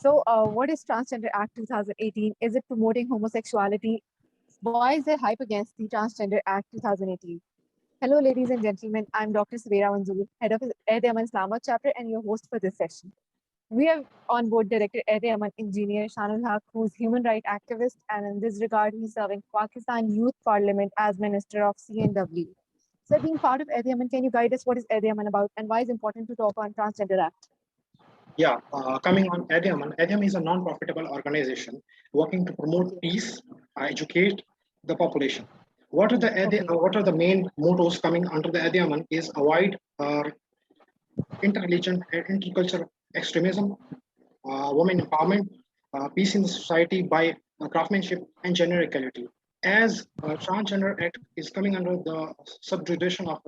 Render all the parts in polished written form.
What is Transgender Act 2018? Is it promoting homosexuality? Why is there hype against the Transgender Act 2018? Hello, ladies and gentlemen. I'm Dr. Sabera Manzoor, head of Aman Islamabad chapter and your host for this session. We have on board Director Aman Engineer Shanul Haq, who's human rights activist, and in this regard, he's serving Pakistan Youth Parliament as Minister of CNW. So, being part of Aman, can you guide us what is Aman about and why is it important to talk on Transgender Act? Yeah, coming on Aman is a non-profitable organization working to promote peace, educate the population. What are the main mottos coming under the Aman is avoid inter-religion and intercultural extremism, women empowerment, peace in the society by craftsmanship and gender equality. As Transgender Act is coming under the subjudication of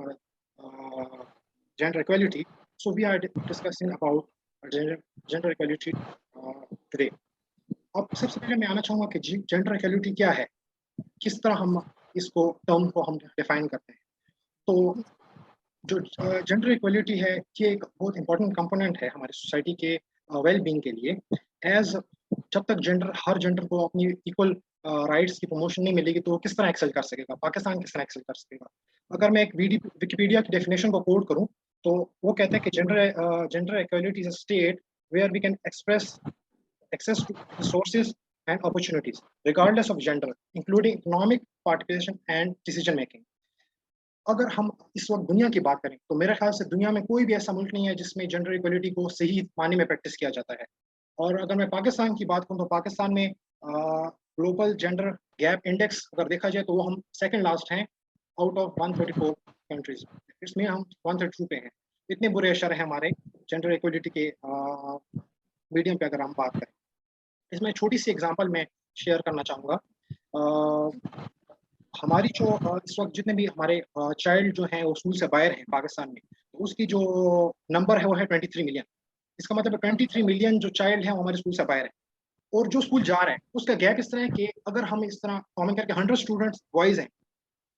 gender equality, so we are discussing about gender equality today. अब सबसे पहले मैं आना चाहूँगा कि gender equality क्या है, किस तरह हम इसको टर्म को हम डिफाइन करते हैं। तो जो जेंडर इक्वालिटी है ये एक बहुत इंपॉर्टेंट कंपोनेंट है हमारी सोसाइटी के वेल बीइंग के लिए। एज जब तक हर जेंडर को अपनी इक्वल राइट्स की प्रमोशन नहीं मिलेगी तो वो किस तरह एक्सेल कर सकेगा, पाकिस्तान किस तरह एक्सेल कर सकेगा। अगर मैं एक विकिपीडिया की डेफिनेशन को कोड करूँ तो वो कहता है कि gender equality is a state where we can express access to resources and opportunities regardless of gender including economic participation and decision making. अगर हम इस वक्त दुनिया की बात करें तो मेरे ख्याल से दुनिया में कोई भी ऐसा मुल्क नहीं है जिसमें जेंडर इक्वालिटी को सही मायने में प्रैक्टिस किया जाता है। और अगर मैं पाकिस्तान की बात करूँ तो पाकिस्तान में ग्लोबल जेंडर गैप इंडेक्स अगर देखा जाए तो वो हम सेकंड लास्ट हैं आउट ऑफ 134 कंट्रीज। इसमें हम 132 पे हैं। इतने बुरे अशर हैं हमारे जेंडर इक्वालिटी के मीडियम पे अगर हम बात करें। इसमें छोटी सी एग्जांपल मैं शेयर करना चाहूँगा। हमारी जो इस वक्त जितने भी हमारे चाइल्ड जो हैं वो स्कूल से बाहर हैं पाकिस्तान में, तो उसकी जो नंबर है वो है 23 मिलियन। इसका मतलब 23 मिलियन जो चाइल्ड हैं वो हमारे स्कूल से बाहर है। और जो स्कूल जा रहे हैं उसका गैप इस तरह है कि अगर हम इस तरह कॉमन करके 100 स्टूडेंट्स बॉयज हैं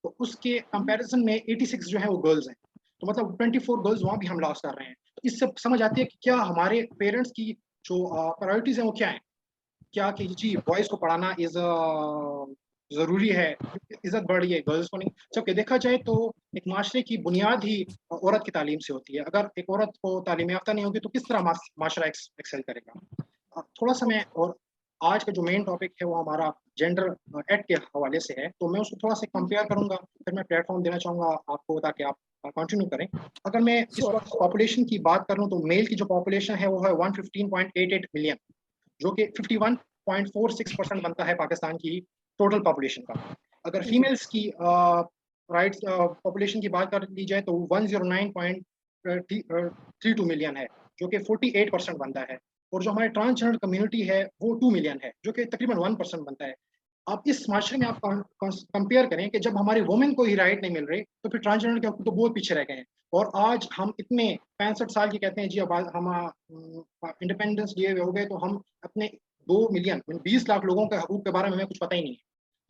तो उसके कंपैरिजन में 86 जो है वो गर्ल्स हैं। तो मतलब 24 गर्ल्स वहाँ भी हम लॉस कर रहे हैं। तो इससे समझ आती है कि क्या हमारे पेरेंट्स की जो प्रायोरिटीज हैं वो क्या है। क्या कि जी बॉयज को पढ़ाना इज जरूरी है, इज्जत बढ़ रही है गर्ल्स को नहीं। जबकि देखा जाए तो एक माशरे की बुनियाद ही औरत की तालीम से होती है। अगर एक औरत को तालीम याफ्ता नहीं होगी तो किस तरह माशरा एक्सेल करेगा। थोड़ा सा मैं और आज का जो मेन टॉपिक है वो हमारा जेंडर एक्ट के हवाले से है, तो मैं उसको थोड़ा सा कंपेयर करूंगा, फिर मैं प्लेटफॉर्म देना चाहूंगा आपको ताकि आप कंटिन्यू करें। अगर मैं इस वक्त पॉपुलेशन की बात करूं तो मेल की जो पॉपुलेशन है वो है 115.88 मिलियन, जो कि 51.46% बनता है पाकिस्तान की टोटल पॉपुलेशन का। अगर फीमेल्स की राइट्स पॉपुलेशन की बात कर ली जाए तो 109.32 मिलियन है, जो कि 48% बनता है। और जो हमारे ट्रांसजेंडर कम्युनिटी है वो 2 मिलियन है, जो कि तकरीबन 1% बनता है। आप इस माशरे में आप कंपेयर करें कि जब हमारी वुमेन को ही राइट नहीं मिल रही तो फिर ट्रांसजेंडर के हकूक तो बहुत पीछे रह गए हैं। और आज हम इतने 65 साल के कहते हैं जी, अब हम इंडिपेंडेंस डे हो गए तो हम अपने 2 मिलियन 20 लाख लोगों के हकूक के बारे में हमें कुछ पता ही नहीं है।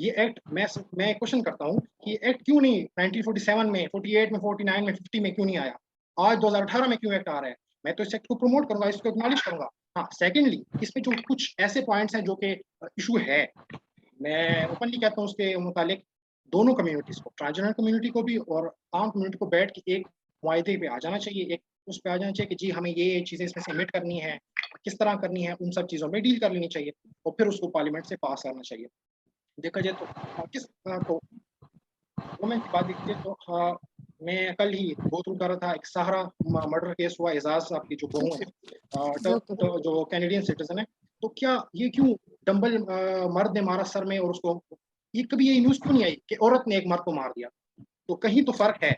ये एक्ट मैं क्वेश्चन करता हूँ कि एक्ट क्यों नहीं 1947 में, 48 में, 49 में, 50 में क्यों नहीं आया, आज 2018 में क्यों एक्ट आ रहा है। मैं तो इस एक्ट को प्रमोट करूंगा, इसको एक्नॉलेज करूंगा। हाँ, सेकेंडली इसमें जो कुछ ऐसे पॉइंट्स हैं जो कि इशू है, मैं ओपनली कहता हूँ उसके मुतालिक दोनों कम्युनिटीज को, ट्रांसजेंडर कम्युनिटी को भी और आम कम्युनिटी को बैठ के एक मुआहदे पे आ जाना चाहिए, एक उस पे आ जाना चाहिए कि जी हमें ये चीजें इसमें से मिट करनी है, किस तरह करनी है, उन सब चीजों में डील कर लेनी चाहिए और फिर उसको पार्लियामेंट से पास करना चाहिए। देखा जाए तो किस तो वुमेन की बात देखिए तो मैं कल ही गो थ्रू कर रहा था, एक सहारा मर्डर केस हुआ, एजाज साहब की जो बहू है तो जो कैनेडियन सिटीजन है, तो क्या ये क्यों डंबल मर्द ने मारा सर में और उसको, ये कभी ये न्यूज क्यों नहीं आई कि औरत ने एक मर्द को मार दिया। तो कहीं तो फर्क है,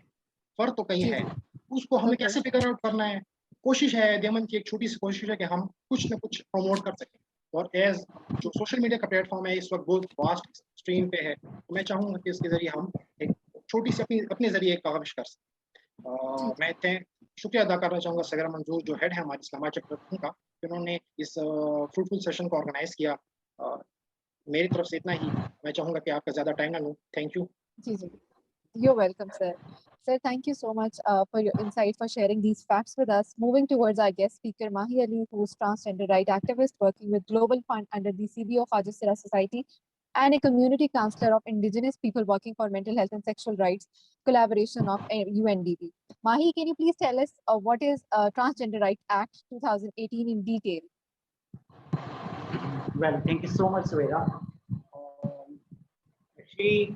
फर्क तो कहीं है, उसको हमें कैसे फिगर आउट करना है। कोशिश है देमन की, एक छोटी सी कोशिश है कि हम कुछ ना कुछ प्रमोट कर सकें। और एज जो सोशल मीडिया का प्लेटफॉर्म है इस वक्त बहुत वास्ट स्ट्रीम पे है, तो मैं चाहूंगा कि इसके जरिए हम एक छोटी सी अपने जरिए एक काविश कर सकें। मैं इतने शुक्रिया अदा करना चाहूँगा सगरा मंजूर जो हेड है हमारे इस्लामाबाद चैप्टर का, जिन्होंने इस फ्रूटफुल सेशन को ऑर्गेनाइज किया। मेरी तरफ से इतना ही, मैं चाहूँगा कि आपका ज़्यादा टाइम ना लूँ। Thank you. जी जी, you're welcome, sir. Sir, thank you so much for your insight, for sharing these facts with us. Moving towards our guest speaker, Mahi Ali, who's transgender right activist working with Global Fund under the CBO of Ajasira Society and a community counselor of indigenous people working for mental health and sexual rights collaboration of UNDP. Mahi, can you please tell us what is Transgender Rights Act 2018 in detail? Well, thank you so much, Savera. Actually,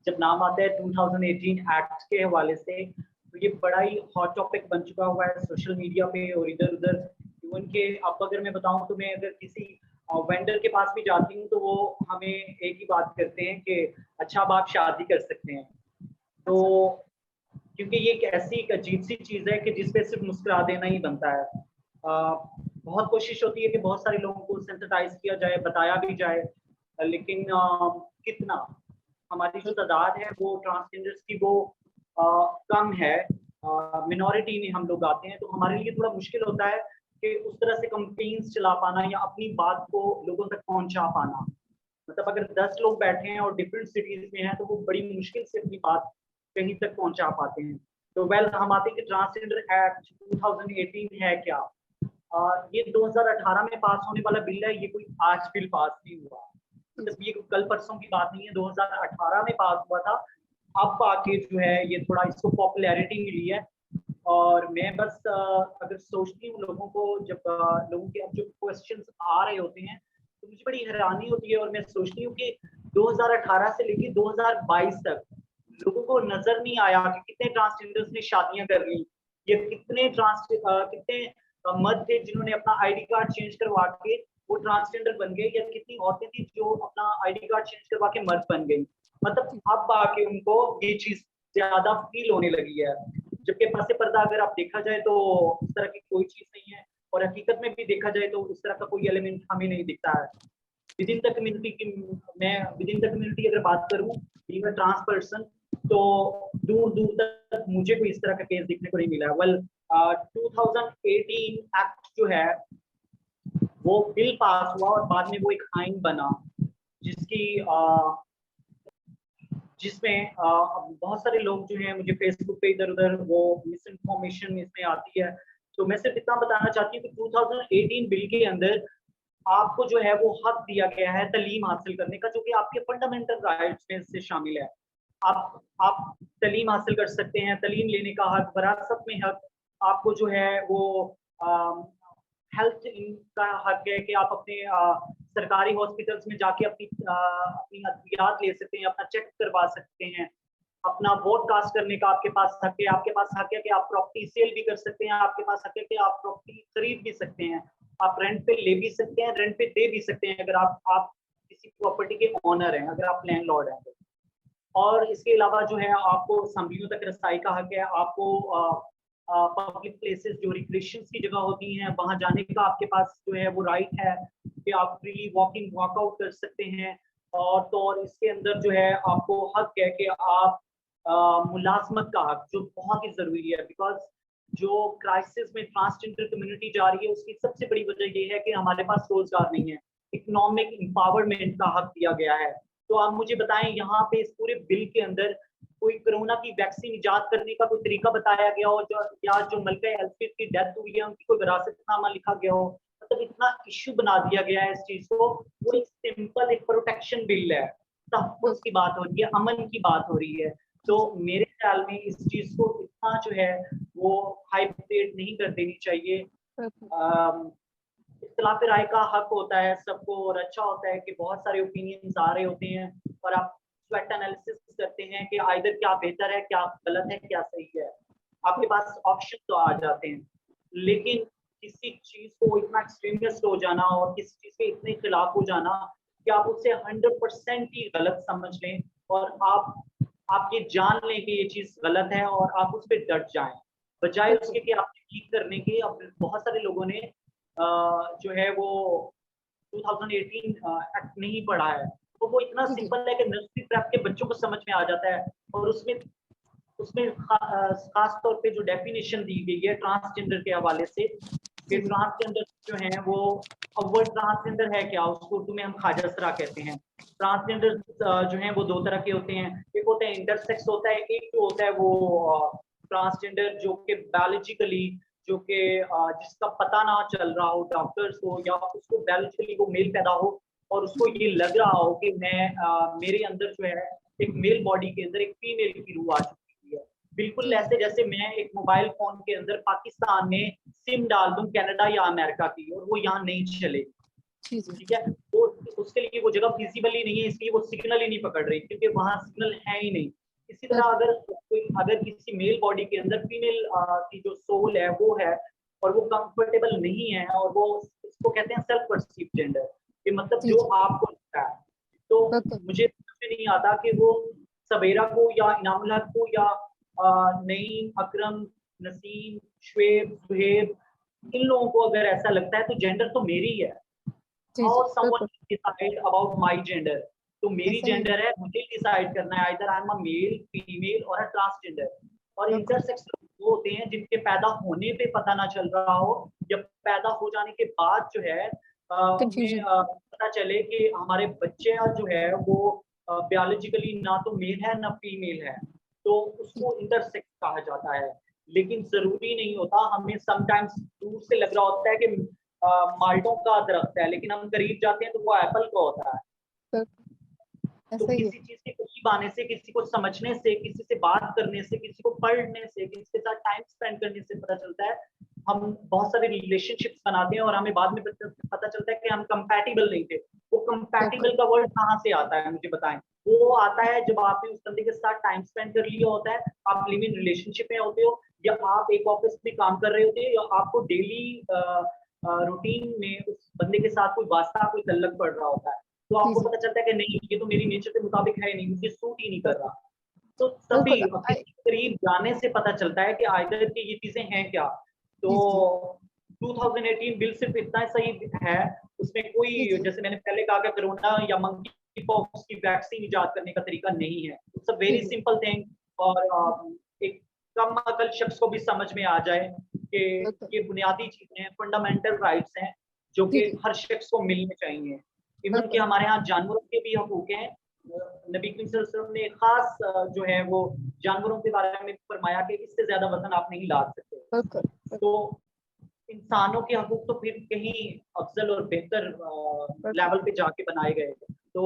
जब नाम आता है 2018 act के हवाले से, तो ये बड़ा ही हॉट टॉपिक बन चुका हुआ है सोशल मीडिया पे और इधर उधर। इवन के अब अगर मैं बताऊं तो मैं अगर किसी वेंडर के पास भी जाती हूँ तो वो हमें एक ही बात करते हैं कि अच्छा अब आप शादी कर सकते हैं। तो क्योंकि ये एक ऐसी एक अजीब सी चीज़ है कि जिसपे सिर्फ मुस्कुरा देना ही बनता है। बहुत कोशिश होती है कि बहुत सारे लोगों को सेंसिटाइज किया जाए, बताया भी जाए, लेकिन कितना हमारी जो तादाद है वो ट्रांसजेंडर्स की वो कम है, मिनॉरिटी में हम लोग आते हैं, तो हमारे लिए थोड़ा मुश्किल होता है कि उस तरह से कंपेन्स चला पाना या अपनी बात को लोगों तक पहुंचा पाना। मतलब अगर 10 लोग बैठे हैं और डिफरेंट सिटीज में हैं तो वो बड़ी मुश्किल से अपनी बात कहीं तक पहुंचा पाते हैं। तो वेल हम आते हैं कि ट्रांसजेंडर एक्ट 2018 है क्या। ये 2018 में पास होने वाला बिल है, ये कोई आज बिल पास नहीं हुआ, मतलब ये कल परसों की बात नहीं है, 2018 में पास हुआ था। अब आके जो है ये थोड़ा इसको पॉपुलैरिटी मिली है। और मैं बस अगर सोचती हूँ लोगों को, जब लोगों के अब जो क्वेश्चंस आ रहे होते हैं तो मुझे बड़ी हैरानी होती है और मैं सोचती हूँ कि 2018 से लेकर 2022 तक लोगों को नजर नहीं आया कि कितने ट्रांसजेंडर्स ने शादियां कर ली, ये कितने मर्द थे जिन्होंने अपना आईडी कार्ड चेंज करवा के वो ट्रांसजेंडर बन गए, या कितनी औरतें थी जो अपना आईडी कार्ड चेंज करवा के मर्द बन गई। मतलब अब आके उनको ये चीज ज्यादा फील होने लगी है, जबकि पसे पर्दा अगर आप देखा जाए तो इस तरह की कोई चीज नहीं है, और हकीकत में भी देखा जाए तो इस तरह का कोई एलिमेंट हमें नहीं दिखता है विद इन द कम्युनिटी की। मैं विद इन द कम्युनिटी अगर बात करूं बीइंग अ ट्रांस पर्सन, तो दूर दूर तक मुझे कोई इस तरह का केस दिखने को नहीं मिला है। वेल 2018 एक्ट जो है वो बिल पास हुआ और बाद में वो एक आइन बना जिसकी जिसमें बहुत सारे लोग जो हैं, मुझे फेसबुक पे इधर उधर वो मिस इन्फॉर्मेशन इसमें आती है, तो मैं सिर्फ इतना बताना चाहती हूँ कि 2018 बिल के अंदर आपको जो है वो हक दिया गया है तालीम हासिल करने का, जो कि आपके फंडामेंटल राइट्स में से शामिल है। आप तालीम हासिल कर सकते हैं, तालीम लेने का हक, विरासत में हक, आपको जो है वो हेल्थ का हक है कि आप अपने सरकारी हॉस्पिटल्स में जाके अपनी अद्वियात ले सकते हैं, अपना चेक करवा सकते हैं, अपना वोट कास्ट करने का आपके पास हक है, आपके पास हक है कि आप प्रॉपर्टी सेल भी कर सकते हैं, आपके पास हक है कि आप प्रॉपर्टी खरीद भी सकते हैं, आप रेंट पे ले भी सकते हैं, रेंट पे दे भी सकते हैं अगर आप किसी प्रॉपर्टी के ओनर हैं, अगर आप लैंडलॉर्ड हैं तो। और इसके अलावा जो है आपको असेंबलियों तक रसाई का हक है, आपको पब्लिक प्लेसेस जो रिक्रिएशंस की जगह होती हैं वहां जाने का आपके पास जो है वो राइट है कि आप फ्रीली वॉकिंग वॉकआउट कर सकते हैं। और तो और इसके अंदर जो है आपको हक है कि आप मुलाजमत का हक, जो बहुत ही जरूरी है, बिकॉज जो क्राइसिस में ट्रांसजेंडर कम्युनिटी जा रही है उसकी सबसे बड़ी वजह ये है कि हमारे पास रोजगार नहीं है, इकोनॉमिक एम्पावरमेंट का हक दिया गया है। तो आप मुझे बताएं यहाँ पे इस पूरे बिल के अंदर कोई कोरोना की वैक्सीन इजाद करने का कोई तरीका बताया गया हो, या जो मलका एल्फिस की डेथ हुई है उनकी कोई विरासतनामा लिखा गया हो, मतलब इतना इश्यू बना दिया गया है इस चीज को। वो एक सिंपल एक प्रोटेक्शन बिल है, तहफ़्फ़ुज़ की बात हो रही है, अमन की बात हो रही है। तो मेरे ख्याल में इस चीज को इतना जो है वो हाइपेट नहीं कर देनी चाहिए। इख्तिलाफ राय का हक होता है सबको, और अच्छा होता है कि बहुत सारे ओपिनियंस आ रहे होते हैं और आप स्वैट एनालिसिस करते हैं कि आइदर क्या बेहतर है, क्या गलत है, क्या सही है, आपके पास ऑप्शन तो आ जाते हैं। लेकिन किसी चीज को इतना एक्सट्रीमिस्ट हो जाना और किसी चीज के इतने खिलाफ हो जाना कि आप उसे 100% ही गलत समझ लें और आप ये जान लें कि ये चीज गलत है और आप उस पर डट जाएं, बजाय उसके कि आप ठीक करने के। अब बहुत सारे लोगों ने जो है वो 2018 एक्ट नहीं पढ़ा है, तो वो इतना सिंपल है कि नर्सरी प्रेप के बच्चों को समझ में आ जाता है। और उसमें उसमें खास तौर पे जो डेफिनेशन दी गई है ट्रांसजेंडर के हवाले से कि ट्रांसजेंडर जो हैं वो, अब वो ट्रांसजेंडर है क्या, उसको उर्दू में हम खाजसरा कहते हैं। ट्रांसजेंडर जो हैं वो 2 तरह के होते हैं, एक होता है इंटरसेक्स होता है, एक जो होता है वो ट्रांसजेंडर जो कि बायोलॉजिकली, जो कि जिसका पता ना चल रहा हो डॉक्टर्स को, या उसको बायोलॉजिकली वो मेल पैदा हो और उसको ये लग रहा हो कि मेरे अंदर जो है एक मेल बॉडी के अंदर एक फीमेल की रूह आ चुकी है। बिल्कुल ऐसे जैसे मैं एक मोबाइल फोन के अंदर पाकिस्तान में सिम डाल दूं कनाडा या अमेरिका की और वो यहाँ नहीं चलेगी, ठीक है, वो उसके लिए वो जगह फिजिबल ही नहीं है, इसलिए वो सिग्नल ही नहीं पकड़ रही क्योंकि वहाँ सिग्नल है ही नहीं। इसी तरह अगर किसी मेल बॉडी के अंदर फीमेल की जो सोल है वो है और वो कंफर्टेबल नहीं है, और वो इसको कहते हैं सेल्फ परसीव जेंडर, कि मतलब जो आपको लगता है, तो मुझे समझ नहीं आता कि वो सवेरा को या इनामुल हक को या नईम, अकरम, नसीम, शुएब, सुहेब, इन लोगों को अगर ऐसा लगता है तो जेंडर तो मेरी है। How someone decide about my gender? तो मेरी जेंडर है, मुझे डिसाइड करना है, either I'm a male, female और a transgender। और इंटरसेक्स वो होते हैं जिनके पैदा होने पे पता ना चल रहा हो, या पैदा हो जाने के बाद जो है पता चले कि हमारे बच्चे जो है वो बायोलॉजिकली ना तो मेल है ना फीमेल है, तो उसको इंटरसेक्स कहा जाता है। लेकिन जरूरी नहीं होता, हमें समटाइम्स दूर से लग रहा होता है कि माल्टों का दरख्त है, लेकिन हम करीब जाते हैं तो वो एप्पल का होता है। तो किसी चीज के करीब आने से, किसी को समझने से, किसी से बात करने से, किसी को पढ़ने से, किसी के साथ टाइम स्पेंड करने से पता चलता है, हम बहुत सारे रिलेशनशिप्स बनाते हैं और हमें बाद में पता चलता है कि हम कंपैटिबल नहीं थे। वो कंपैटिबल का वर्ड कहाँ से आता है मुझे बताएं। वो आता है जब आपने उस बंदे के साथ टाइम स्पेंड कर लिया होता है, आप लिव इन रिलेशनशिप में होते हो, या आप एक ऑफिस में काम कर रहे होते हो, या आपको डेली रूटीन में उस बंदे के साथ कोई वास्ता, कोई तल्लक पड़ रहा होता है, तो आपको पता चलता है कि नहीं, ये तो मेरी नेचर के मुताबिक है नहीं, मुझे सूट ही नहीं कर रहा। तो तभी करीब जाने से पता चलता है कि आइदर की ये चीजें हैं क्या। तो 2018 बिल सिर्फ इतना सही है, उसमें कोई, जैसे मैंने पहले कहा कि कोरोना या मंकी पॉक्स की वैक्सीन इजाद करने का तरीका नहीं है। It's a very simple thing, और एक कम अकल शख्स को भी समझ में आ जाए कि ये बुनियादी चीजें हैं, फंडामेंटल राइट्स हैं जो कि हर शख्स को मिलने चाहिए। इवन कि हमारे यहाँ जानवरों के भी हकूक हैं। नबी करीम सल्लल्लाहु अलैहि वसल्लम ने खास जो है वो जानवरों के बारे में फरमाया कि इससे ज्यादा वजन आप नहीं लाद सकते। तो इंसानों के हकूक तो फिर कहीं अफजल और बेहतर लेवल पे जाके बनाए गए। तो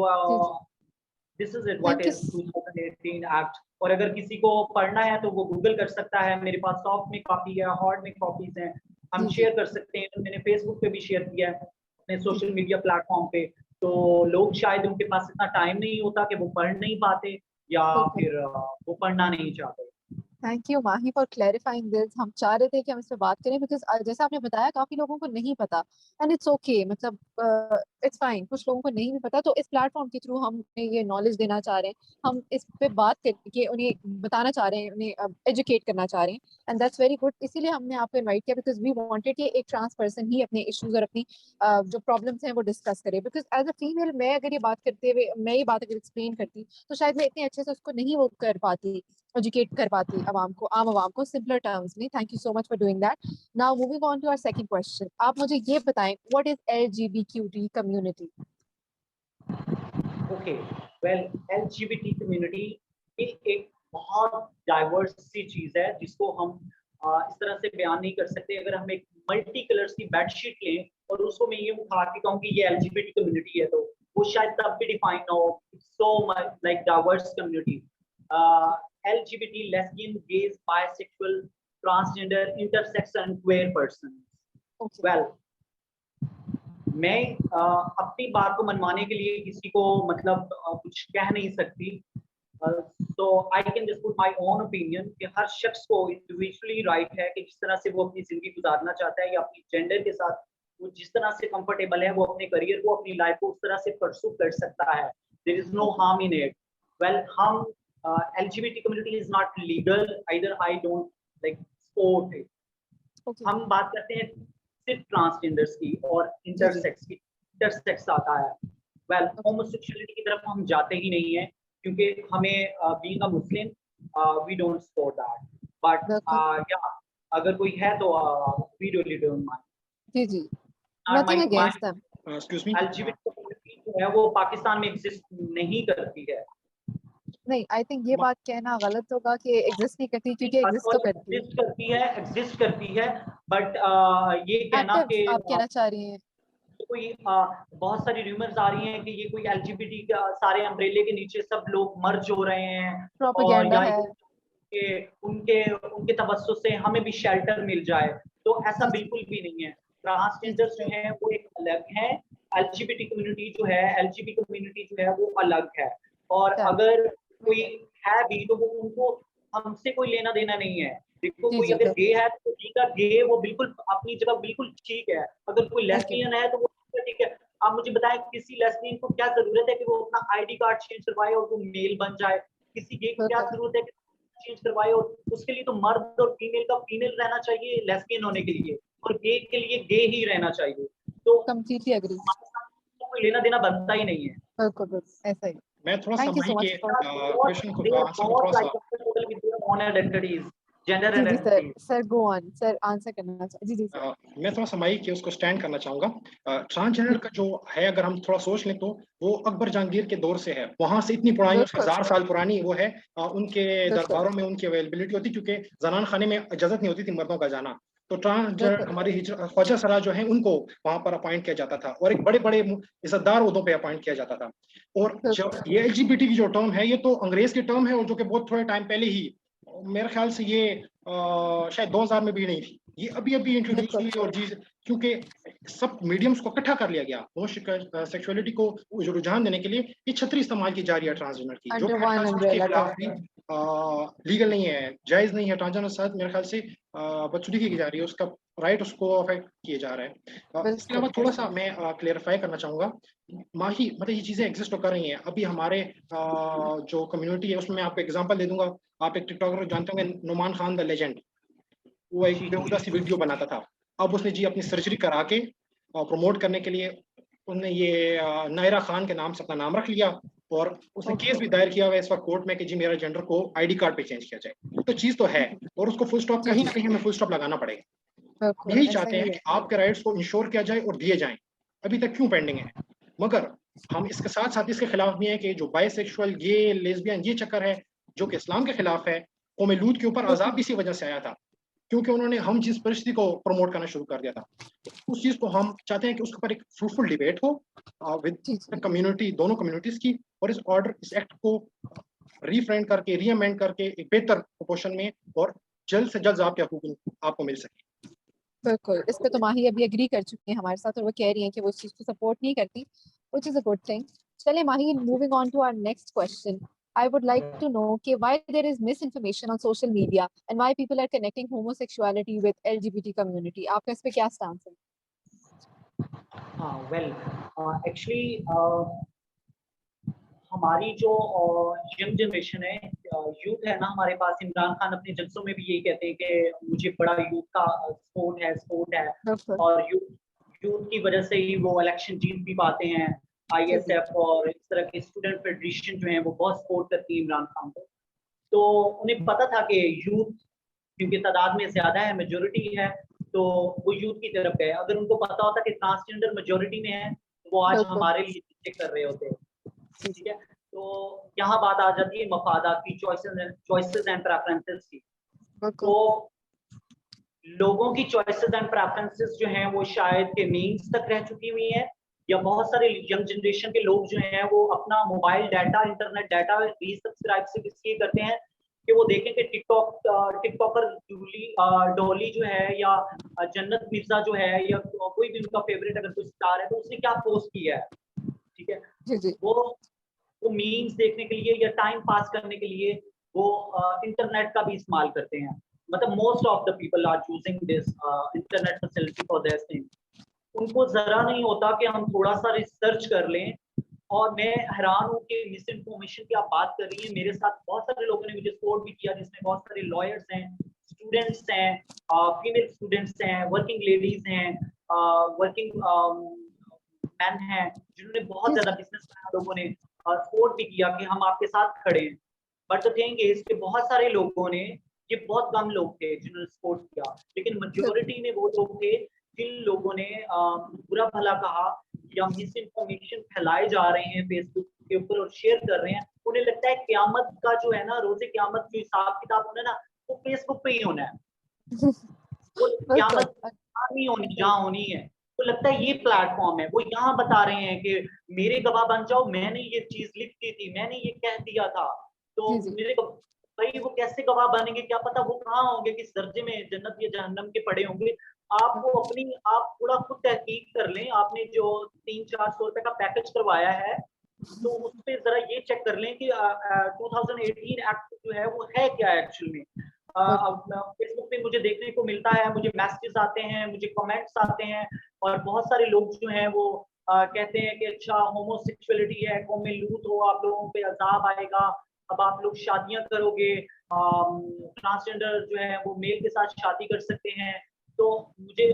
this is it what is 2018 act. और अगर किसी को पढ़ना है तो वो गूगल कर सकता है, मेरे पास सॉफ्ट में कॉपी है, हार्ड में कॉपीज हैं, हम शेयर कर सकते हैं। मैंने फेसबुक पे भी शेयर किया है, अपने सोशल मीडिया प्लेटफॉर्म पे। तो लोग शायद उनके पास इतना टाइम नहीं होता कि वो पढ़ नहीं पाते, या फिर वो पढ़ना नहीं चाहते। Thank you Mahi for clarifying this. हम चाह रहे थे कि हम इस पे बात करें बिकॉज जैसे आपने बताया काफी लोगों को नहीं पता, एंड इट्स ओके, मतलब इट्स फाइन, कुछ लोगों को नहीं भी पता। तो इस प्लेटफॉर्म के थ्रू हम ये नॉलेज देना चाह रहे हैं, हम इस पे बात करके उन्हें बताना चाह रहे हैं, उन्हें एजुकेट करना चाह रहे हैं, एंड दैट्स वेरी गुड। इसीलिए हमने आपको इन्वाइट किया बिकॉज वी वांटेड कि एक ट्रांस पर्सन ही अपने इश्यूज और अपनी जो प्रॉब्लम्स हैं वो डिस्कस करे। बिकॉज एज अ फीमेल मैं अगर ये बात करते हुए, मैं ये बात अगर एक्सप्लेन करती तो शायद मैं इतने अच्छे से उसको नहीं वो कर पाती, एजुकेट कर पाती आम आवाम को सिंपलर टर्म्स में। Thank you so much for doing that. Now moving on to our second question, आप मुझे ये बताएं what is LGBTQ community? Okay, well LGBT community एक बहुत डाइवर्स सी चीज है जिसको हम इस तरह से बयान नहीं कर सकते। अगर हम एक मल्टी कलर्स की बेडशीट लें और उसको मैं ये उठा के कहूँ कि ये LGBT कम्युनिटी है, तो वो शायद तब भी डिफाइन ना हो। So much like diverse community, LGBT, lesbian, gays, bisexual, transgender, intersex and queer persons. Well, मैं अपनी बात को मनवाने के लिए किसी को मतलब कुछ कह नहीं सकती। तो I can just put my own opinion कि हर शख्स को इंडिविजुअली राइट है कि जिस तरह से वो अपनी जिंदगी गुजारना चाहता है या अपनी जेंडर के साथ वो जिस तरह से कंफर्टेबल है, वो अपने करियर को, अपनी लाइफ को उस तरह से परस्यू कर सकता है। There is no harm in it. Well, हम LGBT community is not legal either, I don't like support it. हम बात करते हैं सिर्फ ट्रांसजेंडर्स की और इंटरसेक्स की। इंटरसेक्स आता है, वेल होमोसेक्सुअलिटी की तरफ हम जाते ही नहीं है क्योंकि हमें being a Muslim we don't support that. But या अगर कोई है तो वी रियली डोंट माइंड। जी जी, और nothing against them. Excuse me, LGBT community जो है वो पाकिस्तान में एग्जिस्ट नहीं करती है। नहीं, आई थिंक ये बात कहना गलत होगा कि एग्जिस्ट नहीं करती, क्योंकि एग्जिस्ट तो करती है. एग्जिस्ट करती है, बट ये कहना कि एक्टिव आप कहना चाह रही हैं. कोई बहुत सारी र्यूमर्स आ रही हैं कि ये कोई एलजीबीटी का सारे अम्ब्रेले के नीचे सब लोग मर्ज हो रहे हैं, और प्रोपेगेंडा या है. कि उनके उनके तवज्जुह से हमें भी शेल्टर मिल जाए, तो ऐसा जी जी बिल्कुल भी नहीं है। जी ट्रांसजेंडर्स जो जी है वो एक अलग है, एलजीबीटी कम्युनिटी जो है, एलजीबीटी कम्युनिटी जो है वो अलग है, और अच्छा, अगर कोई है भी तो वो उनको हमसे कोई लेना देना नहीं है। देखो जी कोई जी अगर गे बिल्कुल. है तो ठीक है, गे वो बिल्कुल अपनी जगह बिल्कुल ठीक है, अगर कोई ओके. लेस्बियन है तो वो ठीक है। आप मुझे बताएं किसी लेस्बियन को क्या जरूरत है कि वो अपना आईडी कार्ड चेंज करवाए और वो मेल बन जाए? किसी गे को क्या बिल्कुल जरूरत है कि चेंज करवाए? और उसके लिए तो मर्द और फीमेल का फीमेल रहना चाहिए लेस्बियन होने के लिए, और गे के लिए गे ही रहना चाहिए। तो कंप्लीटली एग्री. हमारे साथ तो कोई लेना देना बनता ही नहीं है। बिल्कुल बिल्कुल ऐसा ही. मैं थोड़ा सा थैंक यू माही सो के मच फॉर. क्वेश्चन को आंसर को थोड़ा सा ऑन आइडेंटिटीज, जेंडर जी जी sir, identities. Sir go on sir, answer करना जी जी सर. मैं थोड़ा सा माही के उसको स्टैंड करना चाहूंगा। ट्रांसजेंडर का जो है, अगर हम थोड़ा सोच लें तो वो अकबर जहांगीर के दौर से है, वहां से इतनी पुरानी, बिल्कुल 1000 साल पुरानी वो है। उनके बिल्कुल दरबारों में उनकी अवेलेबिलिटी होती, क्योंकि जनान खाने में इजाजत नहीं होती थी मर्दों का जाना। तो ट्रांसजेंडर बिल्कुल हमारी ख्वाजा सरा जो है उनको वहां पर अपॉइंट किया जाता था, और एक बड़े बड़े इज्जतदार उहदों पे अपॉइंट किया जाता था। और जब बिल्कुल ये एलजीबीटी की जो टर्म है, ये तो अंग्रेज की टर्म है, और जो कि बहुत थोड़े टाइम पहले ही, मेरे ख्याल से ये शायद 2000 में भी नहीं थी, ये अभी अभी इंट्रोड्यूस बिल्कुल हुई। और चीज क्योंकि सब मीडियम्स को इकट्ठा कर लिया गया, सेक्सुअलिटी को जो रुझान देने के लिए ये छतरी इस्तेमाल की जा रही है ट्रांसजेंडर की, जो अंडर कि मेरे ख्याल वन से उसके अम्ब्रेला खिलाफ टर्म. भी लीगल नहीं है, जायज नहीं है। ट्रांसजेंडर साथ मेरे ख्याल से बदसलूकी की जा रही है, उसका राइट उसको अफेक्ट किए जा रहा है। इसके बिल्कुल अलावा थोड़ा सा मैं क्लियरफाई करना चाहूंगा, माही मतलब ये चीजें एग्जिस्ट तो कर रही हैं अभी हमारे जो कम्युनिटी है उसमें। मैं आपको एग्जांपल दे दूंगा, आप एक टिकटॉकर जानते होंगे, नुमान खान द लेजेंड, वो एक जी जी बेहुदा सी वीडियो बनाता था। अब उसने जी अपनी सर्जरी करा के प्रमोट करने के लिए उन्होंने ये नायरा खान के नाम से अपना नाम रख लिया, और उसने केस ओके. भी दायर किया हुआ है इस वक्त कोर्ट में कि जी मेरा जेंडर को आईडी कार्ड पे चेंज किया जाए। तो चीज तो है, और उसको फुल स्टॉप जी कहीं जी ना कहीं हमें फुल स्टॉप लगाना पड़ेगा। बिल्कुल यही ऐसा चाहते ही हैं है. कि आपके राइट्स को इंश्योर किया जाए और दिए जाएं, अभी तक क्यों पेंडिंग है। मगर हम इसके साथ साथ इसके खिलाफ भी हैं कि जो बाइसेक्सुअल, गे, लेस्बियन ये चक्कर है जो कि इस्लाम के खिलाफ है। कौम लूत के ऊपर अजाब बिल्कुल इसी वजह से आया था, क्योंकि उन्होंने हम जिस परिस्थिति को प्रमोट करना शुरू कर दिया था। तो उस चीज को हम चाहते हैं कि उसके ऊपर एक फ्रूटफुल डिबेट हो विद जी जी कम्युनिटी, दोनों कम्युनिटीज की, और इस एक्ट को रीफ्रेंड करके, रीअमेंड करके एक बेहतर प्रोपोर्शन में और जल्द से जल्द आपके हकूक आपको मिल सके। बिल्कुल. इस पे तो माही अभी एग्री कर चुकी है हमारे साथ, और वो कह रही हैं कि वो इस चीज को सपोर्ट नहीं करती, which is a good thing. चलिए माही, moving on to our next question. I would like to know कि why there is misinformation on social media and why people are connecting homosexuality with LGBT community. आपका इस पे क्या stance है? हाँ well, actually हमारी जो यंग जनरेशन है, यूथ है ना हमारे पास, इमरान खान अपने जलसों में भी यही कहते हैं कि मुझे बड़ा यूथ का सपोर्ट है, बिल्कुल. और यूथ की वजह से ही वो इलेक्शन जीत भी पाते हैं। जी जी आईएसएफ और इस तरह के स्टूडेंट फेडरेशन जो है वो बहुत सपोर्ट करती है इमरान खान को। तो उन्हें पता था कि यूथ क्योंकि तादाद में ज्यादा है, मेजोरिटी है, तो वो यूथ की तरफ गए। अगर उनको पता होता कि ट्रांसजेंडर मेजोरिटी में है तो वो आज बिल्कुल. हमारे लिए चीजें कर रहे होते। जी ठीक जी है, तो यहाँ बात आ जाती है मफादात की, चॉइसेस एंड प्रेफरेंसेस की। बिल्कुल. तो लोगों की चॉइसेस एंड प्रेफरेंसेस जो हैं वो शायद के मीन्स तक रह चुकी हुई हैं, या बहुत सारे यंग जनरेशन के लोग जो हैं वो अपना मोबाइल डाटा, इंटरनेट डाटा रीसब्सक्राइब से इसलिए करते हैं कि वो देखें कि टिकटॉकर डोली जो है, या जन्नत मिर्जा जो है, या कोई भी उनका फेवरेट अगर कोई स्टार है तो उसने क्या पोस्ट किया है। ठीक है, जी जी वो मीम्स देखने के लिए या टाइम पास करने के लिए वो इंटरनेट का भी इस्तेमाल करते हैं। मतलब most of the people are choosing this internet facility for this thing. उनको जरा नहीं होता कि हम थोड़ा सा रिसर्च कर लें। और मैं हैरान हूँ कि मिस इन्फॉर्मेशन की आप बात कर रही हैं, मेरे साथ बहुत सारे लोगों ने मुझे सपोर्ट भी किया, जिसमें बहुत सारे लॉयर्स हैं, स्टूडेंट्स हैं, फीमेल स्टूडेंट्स हैं, वर्किंग लेडीज हैं, वर्किंग मैन हैं, जिन्होंने बहुत जी ज्यादा जी बिजनेस लोगों ने सपोर्ट भी किया कि हम आपके साथ खड़े हैं। बट द थिंग इज कि बहुत सारे लोगों ने, ये बहुत कम लोग थे जिन्होंने सपोर्ट किया, लेकिन बिल्कुल. मेजोरिटी में वो लोग थे जिन लोगों ने बुरा भला कहा या मिस इन्फॉर्मेशन फैलाए जा रहे हैं फेसबुक के ऊपर और शेयर कर रहे हैं, उन्हें लगता है क़यामत का जो है ना, रोज़े क़यामत जो हिसाब किताब होना है ना, वो फेसबुक पे ही होना है। वो बिल्कुल। क़यामत नहीं होनी जहाँ होनी है। तो लगता है ये प्लेटफॉर्म है। वो यहाँ बता रहे हैं कि मेरे गवाह बन जाओ, मैंने ये चीज़ लिख दी थी, मैंने ये कह दिया था। तो जी, जी। मेरे भाई वो कैसे गवाह बनेंगे, क्या पता वो कहाँ होंगे, किस दर्जे में जन्नत या जहन्नम के पड़े होंगे। आपको अपनी आप थोड़ा खुद तहकीक कर लें। आपने जो 300-400 रुपए का पैकेज करवाया है, तो उसपे ज़रा ये चेक कर लें कि 2018 एक्ट जो है वो है क्या एक्चुअल में। फेसबुक पे मुझे देखने को मिलता है, मुझे मैसेजेस आते हैं, मुझे कमेंट्स आते हैं और बहुत सारे लोग जो हैं वो कहते हैं कि अच्छा होमोसेक्सुअलिटी है, कौम लूत हो, आप लोगों पे अज़ाब आएगा, अब आप लोग शादियाँ करोगे, ट्रांसजेंडर जो है वो मेल के साथ शादी कर सकते हैं। तो मुझे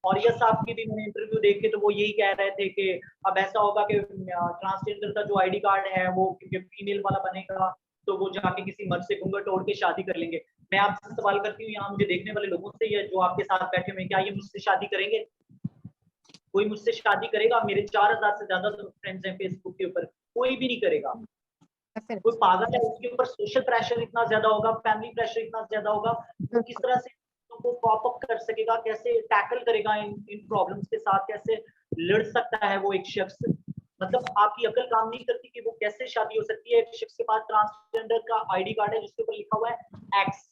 औरिया साहब की भी मैंने इंटरव्यू देखे तो वो यही कह रहे थे कि अब ऐसा होगा कि ट्रांसजेंडर का जो आईडी कार्ड है वो क्योंकि फीमेल वाला बनेगा तो वो जाके किसी मर्द से घूंघट ओढ़ के शादी कर लेंगे। मैं आपसे सवाल करती हूँ यहाँ मुझे देखने वाले लोगों से या जो आपके साथ बैठे हुए हैं, क्या ये मुझसे शादी करेंगे? कोई मुझसे शादी करेगा? मेरे 4000 से ज्यादा फ्रेंड्स हैं फेसबुक के ऊपर, कोई भी नहीं करेगा। कोई Definitely. पागल है, उसके ऊपर सोशल प्रेशर इतना ज्यादा होगा, फैमिली प्रेशर इतना ज्यादा होगा, वो किस तरह से वो कॉप अप कर सकेगा, कैसे टैकल करेगा इन प्रॉब्लम्स के साथ, कैसे लड़ सकता है वो एक शख्स। मतलब आपकी अकल काम नहीं करती कि वो कैसे शादी हो सकती है एक शख्स के पास ट्रांसजेंडर का आईडी कार्ड है जिसके ऊपर लिखा हुआ है एक्स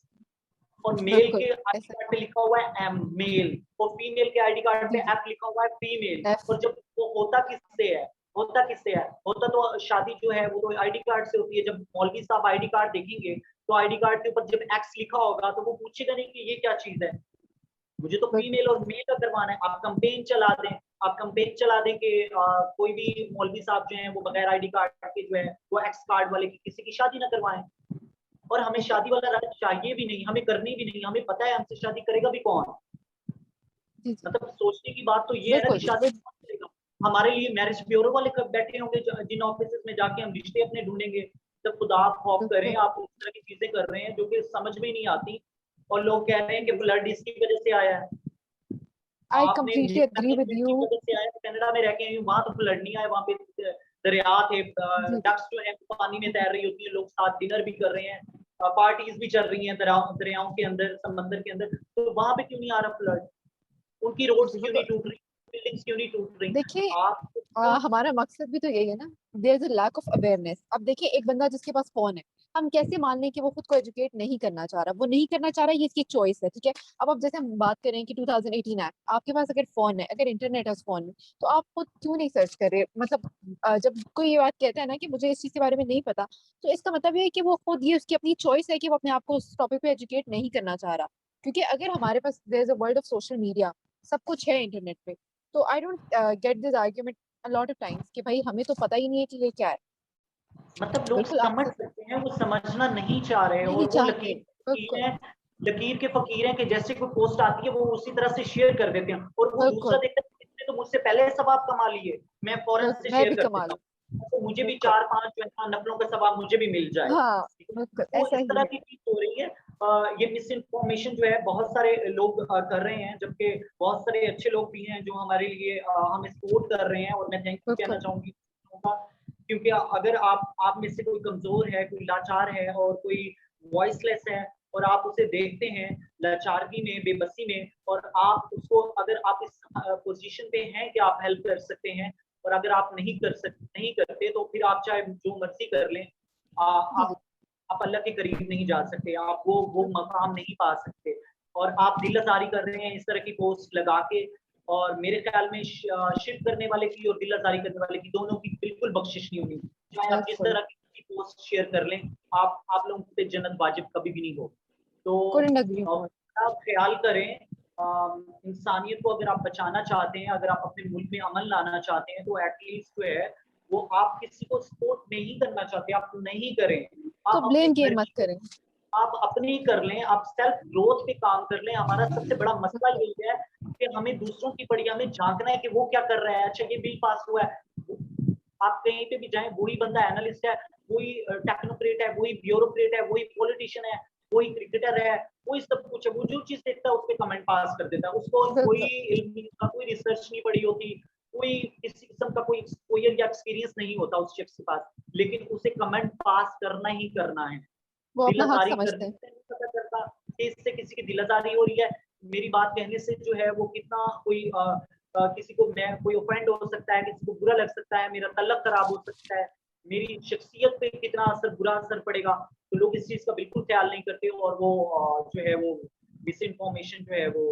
और मेल बिल्कुल के आईडी ऐसा कार्ड पे लिखा हुआ है एम मेल और फीमेल के आईडी कार्ड पे जी, जी। एफ लिखा हुआ है फीमेल। F और जब वो होता किससे है, होता तो शादी जो है वो तो आईडी कार्ड से होती है। जब मौलवी साहब आईडी कार्ड देखेंगे तो आईडी कार्ड के ऊपर जब एक्स लिखा होगा तो वो पूछेगा नहीं कि ये क्या चीज है, मुझे तो बिल्कुल। फीमेल और मेल का करवाना है। आप कंपेन चला दें कि कोई भी मौलवी साहब जो हैं वो बगैर आईडी कार्ड के जो है वो एक्स कार्ड वाले की किसी की शादी ना करवाएं। और हमें शादी वाला राज चाहिए भी नहीं, हमें करनी भी नहीं, हमें पता है हमसे शादी करेगा भी कौन। जी, जी। मतलब सोचने की बात तो ये है ना कि बिल्कुल। शादी कौन करेगा। हमारे लिए मैरिज ब्यूरो वाले कब बैठे होंगे जिन ऑफिस में जाके हम रिश्ते अपने ढूंढेंगे। जब खुदा आप खौफ करें, बिल्कुल। आप इस तरह की चीजें कर रहे हैं जो कि समझ में नहीं आती और लोग कह रहे हैं कि ब्लड इसकी वजह से आया है। I आपने completely agree with की you. वजह से आया, कनाडा में रह के आई हूँ, वहां तो फ्लड नहीं आया, वहां पे दरिया थे, जी, जी। डक्स जो है पानी में तैर रही होती है, लोग साथ डिनर भी कर रहे हैं, पार्टीज भी चल रही हैं दरियाओं के अंदर, समंदर के अंदर। तो वहां पे क्यों नहीं आ रहा फ्लड? उनकी जी, रोड्स जी, क्यों बिल्कुल। नहीं टूट रही, बिल्डिंग्स क्यों नहीं टूट रही? देखिए आप क्यों हमारा मकसद भी तो यही है ना, there is a lack of awareness. अब देखिए एक बंदा जिसके पास फोन है, हम कैसे मान लें कि वो खुद को एजुकेट नहीं करना चाह रहा, वो नहीं करना चाह रहा, ये इसकी चॉइस है, ठीक है। अब जैसे हम बात करें कि 2018 एक्ट, आपके पास अगर फोन है, अगर इंटरनेट है उस फोन में, तो आप खुद क्यों नहीं सर्च कर रहे? मतलब जब कोई ये बात कहता है ना कि मुझे इस चीज के बारे में नहीं पता, तो इसका मतलब ये है कि वो खुद, ये उसकी अपनी चॉइस है कि वो अपने आप को उस टॉपिक पे एजुकेट नहीं करना चाह रहा। क्योंकि अगर हमारे पास there is a world of social media, सब कुछ है इंटरनेट पे, तो I don't get this argument a lot of times कि भाई हमें तो पता ही नहीं है कि ये क्या है। मतलब लोग बिल्कुल आप समझ सकते हैं, वो समझना नहीं चाह रहे नहीं और वो चाहते। बिल्कुल। लकीर के फकीर हैं कि जैसे कोई पोस्ट आती है वो उसी तरह से शेयर कर देते हैं और वो दूसरा बिल्कुल। देखता है कि इसने तो मुझसे पहले सवाब कमा लिए, मैं फौरन बिल्कुल से मैं शेयर भी कर कमा देता लूं। हूँ तो मुझे भी बिल्कुल। 4-5 जो है ना नफलों का सवाब मुझे भी मिल जाए। हाँ बिल्कुल वो ऐसा इस ही तरह है। की चीज हो रही है। ये मिस इन्फॉर्मेशन जो है बहुत सारे लोग कर रहे हैं, जबकि बहुत सारे अच्छे लोग भी हैं जो हमारे लिए हमें सपोर्ट कर रहे हैं और मैं थैंक यू कहना बिल्कुल। चाहूंगी क्योंकि अगर आप में से कोई कमजोर है, कोई लाचार है और कोई वॉइसलेस है और आप उसे देखते हैं लाचारगी में, बेबसी में, और आप उसको, अगर आप इस पोजीशन पे हैं कि आप हेल्प कर सकते हैं और अगर आप नहीं करते तो फिर आप चाहे जो मर्जी कर लें, जी, जी। आप अल्लाह के करीब नहीं जा सकते, आप वो मकाम नहीं पा सकते। और आप दिल आजारी कर रहे हैं इस तरह की पोस्ट लगा के, और मेरे ख्याल में शिरक करने वाले की और दिल आजारी करने वाले की दोनों की बिल्कुल बख्शिश नहीं होगी। चाहे आप जिस बिल्कुल। तरह की पोस्ट शेयर कर लें, आप लोगों पे जन्नत वाजिब कभी भी नहीं हो। तो couldn't agree more। आप ख्याल करें, इंसानियत को अगर आप बचाना चाहते हैं, अगर आप अपने मुल्क में अमन लाना चाहते हैं, तो एटलीस्ट जो है वो आप किसी को सपोर्ट नहीं करना चाहते, आप नहीं करें, तो आप अपने ब्लेम घर गेम मत की करें। आप अपनी कर लें, आप सेल्फ ग्रोथ पे काम कर लें। हमारा सबसे बड़ा मसला बिल्कुल। यही है कि हमें दूसरों की पड़िया में झांकना है कि वो क्या कर रहा है, अच्छा ये बिल पास हुआ है। आप कहीं पे भी जाएं, वही बंदा एनालिस्ट है, वही टेक्नोक्रेट है, वही ब्यूरोक्रेट है, वही पॉलिटिशियन है, कोई क्रिकेटर है, कोई सब कुछ है, वो जो चीज देखता है उस पर कमेंट पास कर देता है, उसको कोई इल्म नहीं होता, कोई रिसर्च नहीं पढ़ी होती, कोई किसी किस्म का कोई एक्सपोजर या एक्सपीरियंस नहीं होता उस शख्स के पास, लेकिन उसे कमेंट पास करना ही करना है। वो अपना हक दिल समझते करने हैं। से नहीं पता चलता कि इससे किसी की दिल आजारी हो रही है, मेरी बात कहने से जो है वो कितना कोई किसी को मैं कोई ऑफेंड हो सकता है, किसी को बुरा लग सकता है, मेरा तल्लक खराब हो सकता है, मेरी शख्सियत पे कितना बुरा असर पड़ेगा, तो लोग इस चीज का बिल्कुल ख्याल नहीं करते और वो जो है वो मिस इन्फॉर्मेशन जो है वो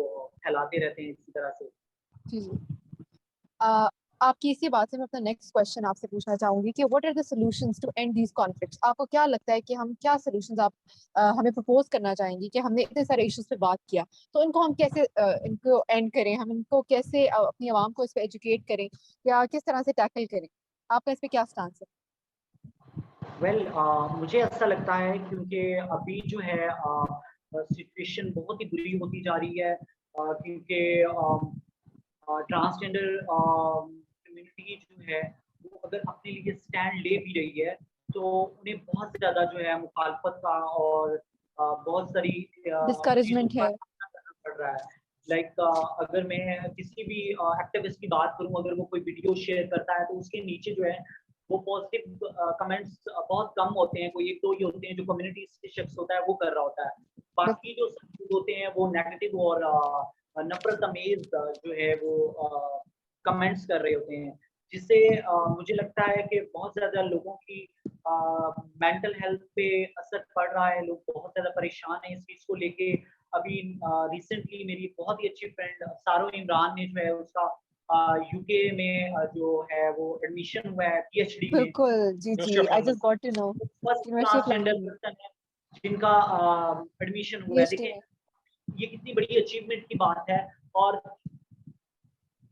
फैलाते रहते हैं इसी तरह से। जी जी। अ, आपकी इसी बात से मैं अपना नेक्स्ट क्वेश्चन आपसे पूछना चाहूंगी कि what are the solutions to end these conflicts. आपको क्या लगता है कि हम क्या सॉल्यूशंस आप हमें प्रपोज करना चाहेंगी कि हमने इतने सारे इश्यूज पे बात किया, तो इनको हम कैसे इनको एंड करें, हम इनको कैसे अपनी आवाम को इस पे एजुकेट करें या किस तरह से टैकल करें? आपका इस पे क्या स्टांस है? मुझे ऐसा लगता है क्योंकि अभी जो है सिचुएशन बहुत ही बुरी होती जा रही है, क्योंकि ट्रांसजेंडर कम्युनिटी जो है वो अगर अपने लिए स्टैंड ले भी रही है तो उन्हें बहुत ज़्यादा जो है मुखालफत का और बहुत सारी चीज़ों डिस्करेजमेंट का है। सामना करना पड़ रहा है। लाइक अगर मैं किसी भी एक्टिविस्ट की बात करूं, अगर वो कोई वीडियो शेयर करता है तो उसके नीचे जो है वो पॉजिटिव कमेंट्स बहुत कम होते हैं, कोई एक दो ही होते हैं जो कम्युनिटी से शख्स होता है वो कर रहा होता है, बाकी जो सब होते हैं वो नेगेटिव और नफरत अमेज जो है वो कमेंट्स कर रहे होते हैं, जिससे मुझे लगता है कि बहुत ज्यादा लोगों की मेंटल हेल्थ पे असर पड़ रहा है, लोग बहुत ज्यादा परेशान हैं इस चीज को लेके। अभी रिसेंटली मेरी बहुत ही अच्छी फ्रेंड सारो इमरान ने जो है उसका यूके में जो है वो एडमिशन हुआ है पीएचडी में, बिल्कुल। जी जी, university of I London. Just got to know. First university of transgender London में पर्सन है जिनका एडमिशन हुआ है। पीएचडी देखिए में। ये कितनी बड़ी अचीवमेंट की बात है, और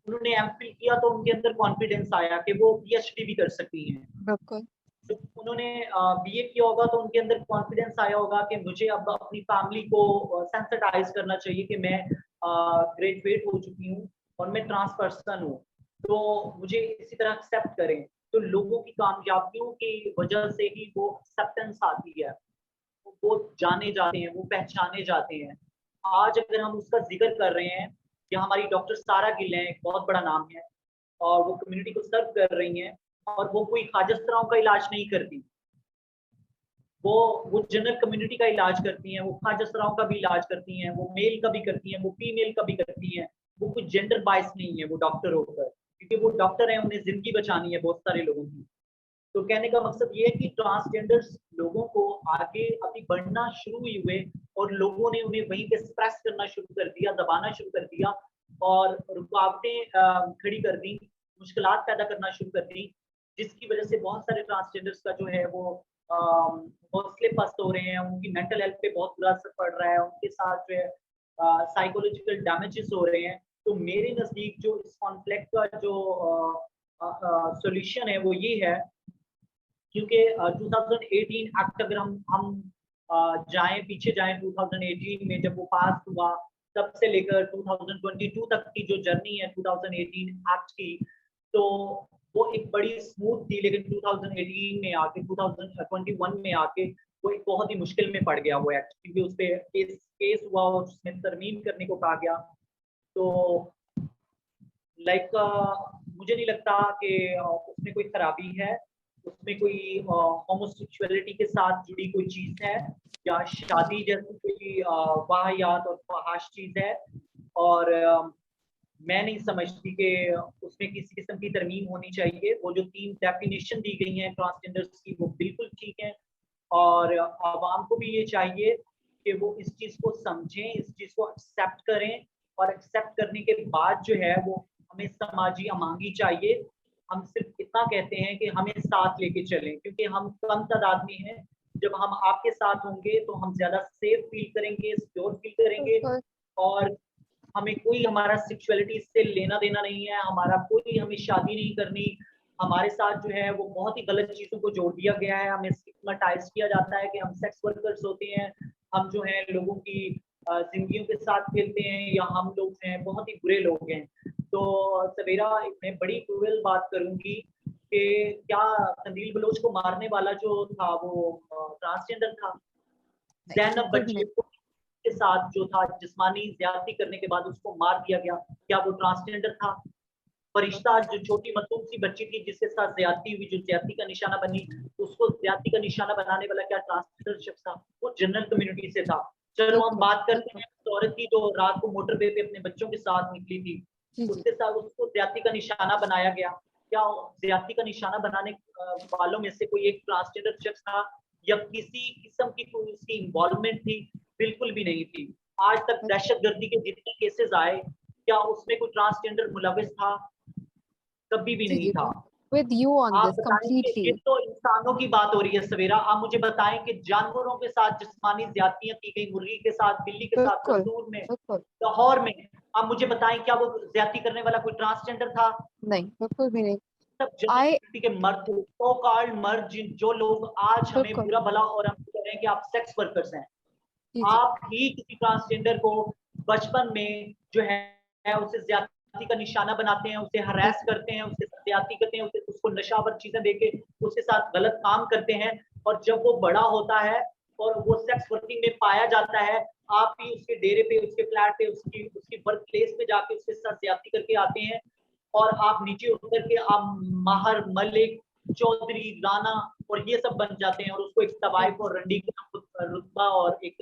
उन्होंने एमफिल किया तो उनके अंदर कॉन्फिडेंस आया कि वो पीएचडी भी कर सकती हैं। बिल्कुल। जब उन्होंने बीए किया होगा तो उनके अंदर कॉन्फिडेंस आया होगा कि मुझे अब अपनी फैमिली को सेंसिटाइज करना चाहिए कि मैं ग्रेजुएट हो चुकी हूँ और मैं ट्रांस पर्सन हूँ, तो मुझे इसी तरह एक्सेप्ट करें। तो लोगों की कामयाबियों की वजह से ही वो एक्सेप्टेंस आती है, वो जाने जाते हैं, वो पहचाने जाते हैं। आज अगर हम उसका जिक्र कर रहे हैं, या हमारी डॉक्टर सारा गिल है, एक बहुत बड़ा नाम है और वो कम्युनिटी को सर्व कर रही हैं, और वो कोई खाजस्तराओं का इलाज नहीं करती, वो जनरल कम्युनिटी का इलाज करती हैं, वो खाजस्तराओं का भी इलाज करती हैं, वो मेल का भी करती हैं, वो फीमेल का भी करती हैं, वो कुछ जेंडर बाइस नहीं है वो डॉक्टर होकर, क्योंकि वो डॉक्टर है, उन्हें जिंदगी बचानी है बहुत सारे लोगों की। तो कहने का मकसद ये है कि ट्रांसजेंडर्स लोगों को आगे अभी बढ़ना शुरू ही हुए और लोगों ने उन्हें वहीं पे स्प्रेस करना शुरू कर दिया, दबाना शुरू कर दिया और रुकावटें खड़ी कर दी, मुश्किलात पैदा करना शुरू कर दी, जिसकी वजह से बहुत सारे ट्रांसजेंडर्स का जो है वो हौसले पस्त हो रहे हैं, उनकी मेंटल हेल्थ पे बहुत बुरा असर पड़ रहा है, उनके साथ जो है साइकोलॉजिकल डैमेजेस हो रहे हैं। तो मेरे नजदीक जो इस कॉन्फ्लिक्ट का जो सॉल्यूशन है वो ये है, क्योंकि 2018 एक्ट अगर हम जाएं पीछे जाएं 2018 में जब वो पास हुआ, तब से लेकर 2022 तक की जो जर्नी है 2018 एक्ट की, तो वो एक बड़ी स्मूथ थी, लेकिन 2018 में आके 2021 में आके वो एक बहुत ही मुश्किल में पड़ गया वो एक्ट, क्योंकि उस पर केस हुआ और उसमें तरमीम करने को कहा गया। तो लाइक मुझे नहीं लगता कि उसमें कोई खराबी है, उसमें कोई होमोसेक्सुअलिटी के साथ जुड़ी कोई चीज है या शादी जैसी कोई वाहियात और फहाश चीज है, और मैं नहीं समझती कि उसमें किसी किस्म की तरमीम होनी चाहिए। वो जो 3 डेफिनेशन दी गई हैं ट्रांसजेंडर्स की वो बिल्कुल ठीक है, और आवाम को भी ये चाहिए कि वो इस चीज को समझें, इस चीज को एक्सेप्ट करें, और एक्सेप्ट करने के बाद जो है वो हमें समाजी अमांगी चाहिए। हम सिर्फ इतना कहते हैं कि हमें साथ लेके चलें, क्योंकि हम कम तादाद में हैं, जब हम आपके साथ होंगे तो हम ज्यादा सेफ फील करेंगे, सिक्योर फील करेंगे, बिल्कुल। और हमें कोई हमारा सेक्सुअलिटी से लेना देना नहीं है, हमारा कोई हमें शादी नहीं करनी, हमारे साथ जो है वो बहुत ही गलत चीजों को जोड़ दिया गया है, हमें स्टिग्मेटाइज किया जाता है कि हम सेक्स वर्कर्स होते हैं, हम जो है लोगों की जिंदगियों के साथ खेलते हैं, या हम लोग जो हैं बहुत ही बुरे लोग हैं। तो सवेरा मैं बड़ी क्रूअल बात करूंगी कि क्या कंदील बलोच को मारने वाला जो था वो ट्रांसजेंडर था? ज़ैनब बिल्कुल भी बच्चे को के साथ जो था जिस्मानी ज्यादती करने के बाद उसको मार दिया गया, क्या वो ट्रांसजेंडर था? फरिश्ता जो छोटी मासूम सी बच्ची थी जिसके साथ ज्यादती हुई, जो ज्यादती का निशाना बनी, तो उसको ज्यादती का निशाना बनाने वाला क्या ट्रांसजेंडर शख्स था? वो जनरल कम्युनिटी से था। चलो हम बिल्कुल, बात करते बिल्कुल। हैं उस औरत की जो रात को मोटरवे पे अपने बच्चों के साथ निकली थी, जी, जी। उसके साथ उसको ज्यादती का निशाना बनाया गया। क्या ज्यादती का निशाना बनाने वालों में से कोई एक ट्रांसजेंडर शख्स था या किसी किस्म की कोई उसकी इन्वॉल्वमेंट थी? बिल्कुल भी नहीं थी। आज तक दहशतगर्दी के जितने केसेस आए, क्या उसमें कोई ट्रांसजेंडर मुलविस था? कभी भी जी, नहीं जी, था। with you on आप this बताएं कि completely. ये तो इंसानों की बात हो रही है सवेरा, आप मुझे बताएं कि जानवरों के साथ जिस्मानी ज्यादतियां की गई, मुर्गी के साथ, बिल्ली के साथ, बिल्कुल, कसूर में, बिल्कुल। लाहौर में, आप मुझे बताएं क्या वो ज्यादती करने वाला कोई ट्रांसजेंडर था? नहीं, बिल्कुल भी नहीं। सब जनरल I कम्युनिटी के मर्द थे, सो कॉल्ड मर्द, जो लोग आज हमें बिल्कुल। बुरा भला और हम कह रहे हैं कि आप सेक्स वर्कर्स हैं। जी, जी। आप ही किसी ट्रांसजेंडर को बचपन में जो है उसे ज्यादती का निशाना बनाते हैं, उसे हरास करते हैं, उसके साथ ज्यादती करते हैं, उसको नशावर चीजें देके उसके साथ गलत काम करते हैं, और जब वो बड़ा होता है और वो सेक्स वर्किंग में पाया जाता है, आप ही उसके डेरे पे, उसके फ्लैट पे, उसकी उसकी वर्क प्लेस पे जाके उसके साथ ज्यादती करके आते हैं, और आप नीचे उतर के आप माहर, मलिक, चौधरी, राना और ये सब बन जाते हैं, और उसको एक तवाइफ और रंडी का रुतबा और एक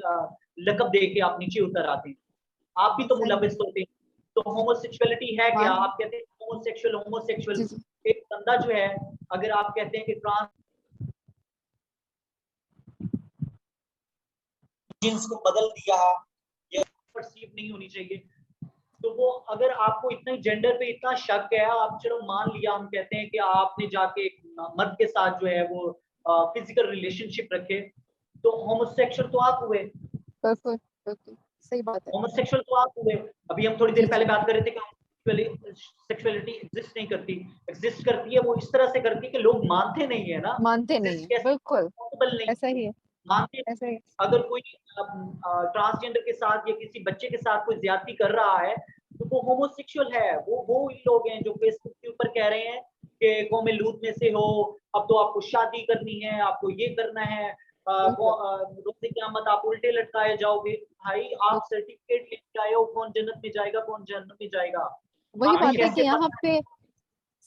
लकब दे के आप नीचे उतर आते हैं। आप भी तो सही मुलविस होते हैं। तो होमोसेक्सुअलिटी है क्या? मान आप कहते हैं होमोसेक्सुअल, होमोसेक्सुअल जी, जी। एक बंदा जो है, अगर आप कहते हैं कि ट्रांस जीन्स को बदल दिया, ये परसीव नहीं होनी चाहिए। तो वो अगर आपको इतना जेंडर पे इतना शक है, आप चलो मान लिया, हम कहते हैं कि आपने जाके मर्द के साथ जो है वो फिजिकल रिलेशनशिप रखे, तो होमोसेक्सुअल तो आप हुए। बिल्कुल, बिल्कुल। सही बात है। होमोसेक्सुअल तो आप हुए। अभी हम थोड़ी जी, देर पहले जी। बात कर रहे थे कि सेक्सुअलिटी एग्जिस्ट नहीं करती, एग्जिस्ट करती है, वो इस तरह से करती है कि लोग मानते नहीं है ना, मानते नहीं एग्जिस्ट है। कैसे बिल्कुल, पॉसिबल नहीं ऐसा ही है, मानते। ऐसा ही है। अगर कोई ट्रांसजेंडर के साथ या किसी बच्चे के साथ कोई ज्यादती कर रहा है, तो वो होमोसेक्सुअल है। वो लोग हैं जो फेसबुक के ऊपर कह रहे हैं कि कौम लूत में से हो, अब तो आपको शादी करनी है, आपको ये करना है, बिल्कुल, रोज़े क़यामत आप उल्टे लटकाए जाओगे। भाई आप बिल्कुल। सर्टिफिकेट लेके आए हो, कौन जन्नत में जाएगा, कौन जहन्नम में जाएगा? वही आपको बात है कि कैसे यहाँ पता? पे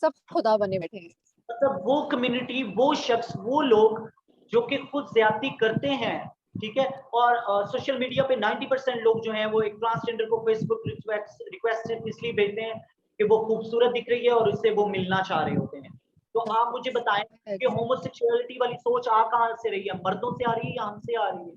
सब खुदा बने बैठे हैं। मतलब वो कम्युनिटी, वो शख्स, वो लोग जो कि खुद ज्यादती करते हैं, ठीक है, और सोशल मीडिया पे 90% लोग जो हैं वो एक ट्रांसजेंडर को फेसबुक रिक्वेस्ट इसलिए भेजते हैं कि वो खूबसूरत दिख रही है और उससे वो मिलना चाह रहे होते हैं। तो आप मुझे बताएं कि होमोसेक्सुअलिटी वाली सोच आ कहाँ से रही है? मर्दों से आ रही है या हमसे आ रही है?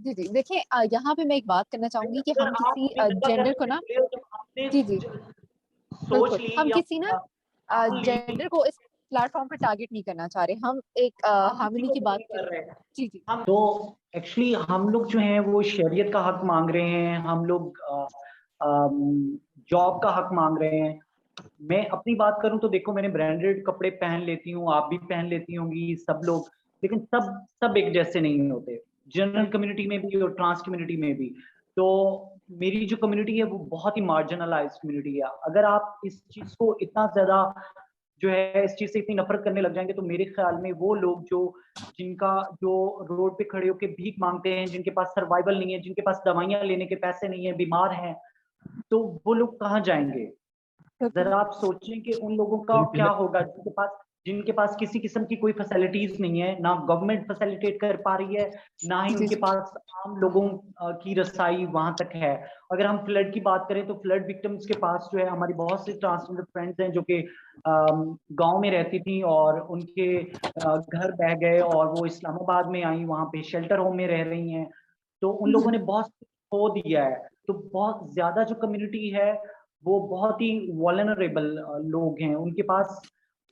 जी, जी। देखिए यहाँ पे मैं एक बात करना चाहूँगी कि अगर हम आप किसी अभी दंगा जेंडर करने को से ना जुड़े हो, जब आपने जी, जी। सोच बिल्कुल, ली हम या किसी ना मान ली, जेंडर को इस प्लेटफ़ॉर्म पे टारगेट नहीं करना चाह रहे। हम एक हम किसी हार्मनी को की भी बात नहीं कर कर रहे हैं। रहे हैं। जी, जी। हम तो एक्चुअली हम लोग जो हैं वो शरीयत का हक मांग रहे हैं, हम लोग जॉब का हक मांग रहे हैं। मैं अपनी बात करूं तो देखो, मैंने ब्रांडेड कपड़े पहन लेती हूँ, आप भी पहन लेती होंगी, सब लोग, लेकिन सब सब एक जैसे नहीं होते, जनरल कम्युनिटी में भी और ट्रांस कम्युनिटी में भी। तो मेरी जो कम्युनिटी है वो बहुत ही मार्जिनलाइज्ड कम्युनिटी है। अगर आप इस चीज को इतना ज्यादा जो है इस चीज से इतनी नफरत करने लग जाएंगे, तो मेरे ख्याल में वो लोग जिनका जो रोड पे खड़े होकर भीख मांगते हैं, जिनके पास सर्वाइवल नहीं है, जिनके पास दवाइयां लेने के पैसे नहीं है, बीमार हैं, तो वो लोग कहाँ जाएंगे? बिल्कुल, जरा आप सोचें कि उन लोगों का क्या होगा जिनके पास किसी किस्म की कोई फैसिलिटीज नहीं है, ना गवर्नमेंट फैसिलिटेट कर पा रही है, ना ही जी, उनके जी। पास आम लोगों की रसाई वहां तक है। अगर हम फ्लड की बात करें तो फ्लड विक्टिम्स के पास जो है, हमारी बहुत सी ट्रांसजेंडर फ्रेंड्स हैं जो कि गांव में रहती थी और उनके घर बह गए और वो इस्लामाबाद में आई, वहां पे शेल्टर होम में रह रही हैं। तो उन लोगों ने बहुत खो दिया है। तो बहुत ज्यादा जो कम्युनिटी है वो बहुत ही वल्नरेबल लोग हैं, उनके पास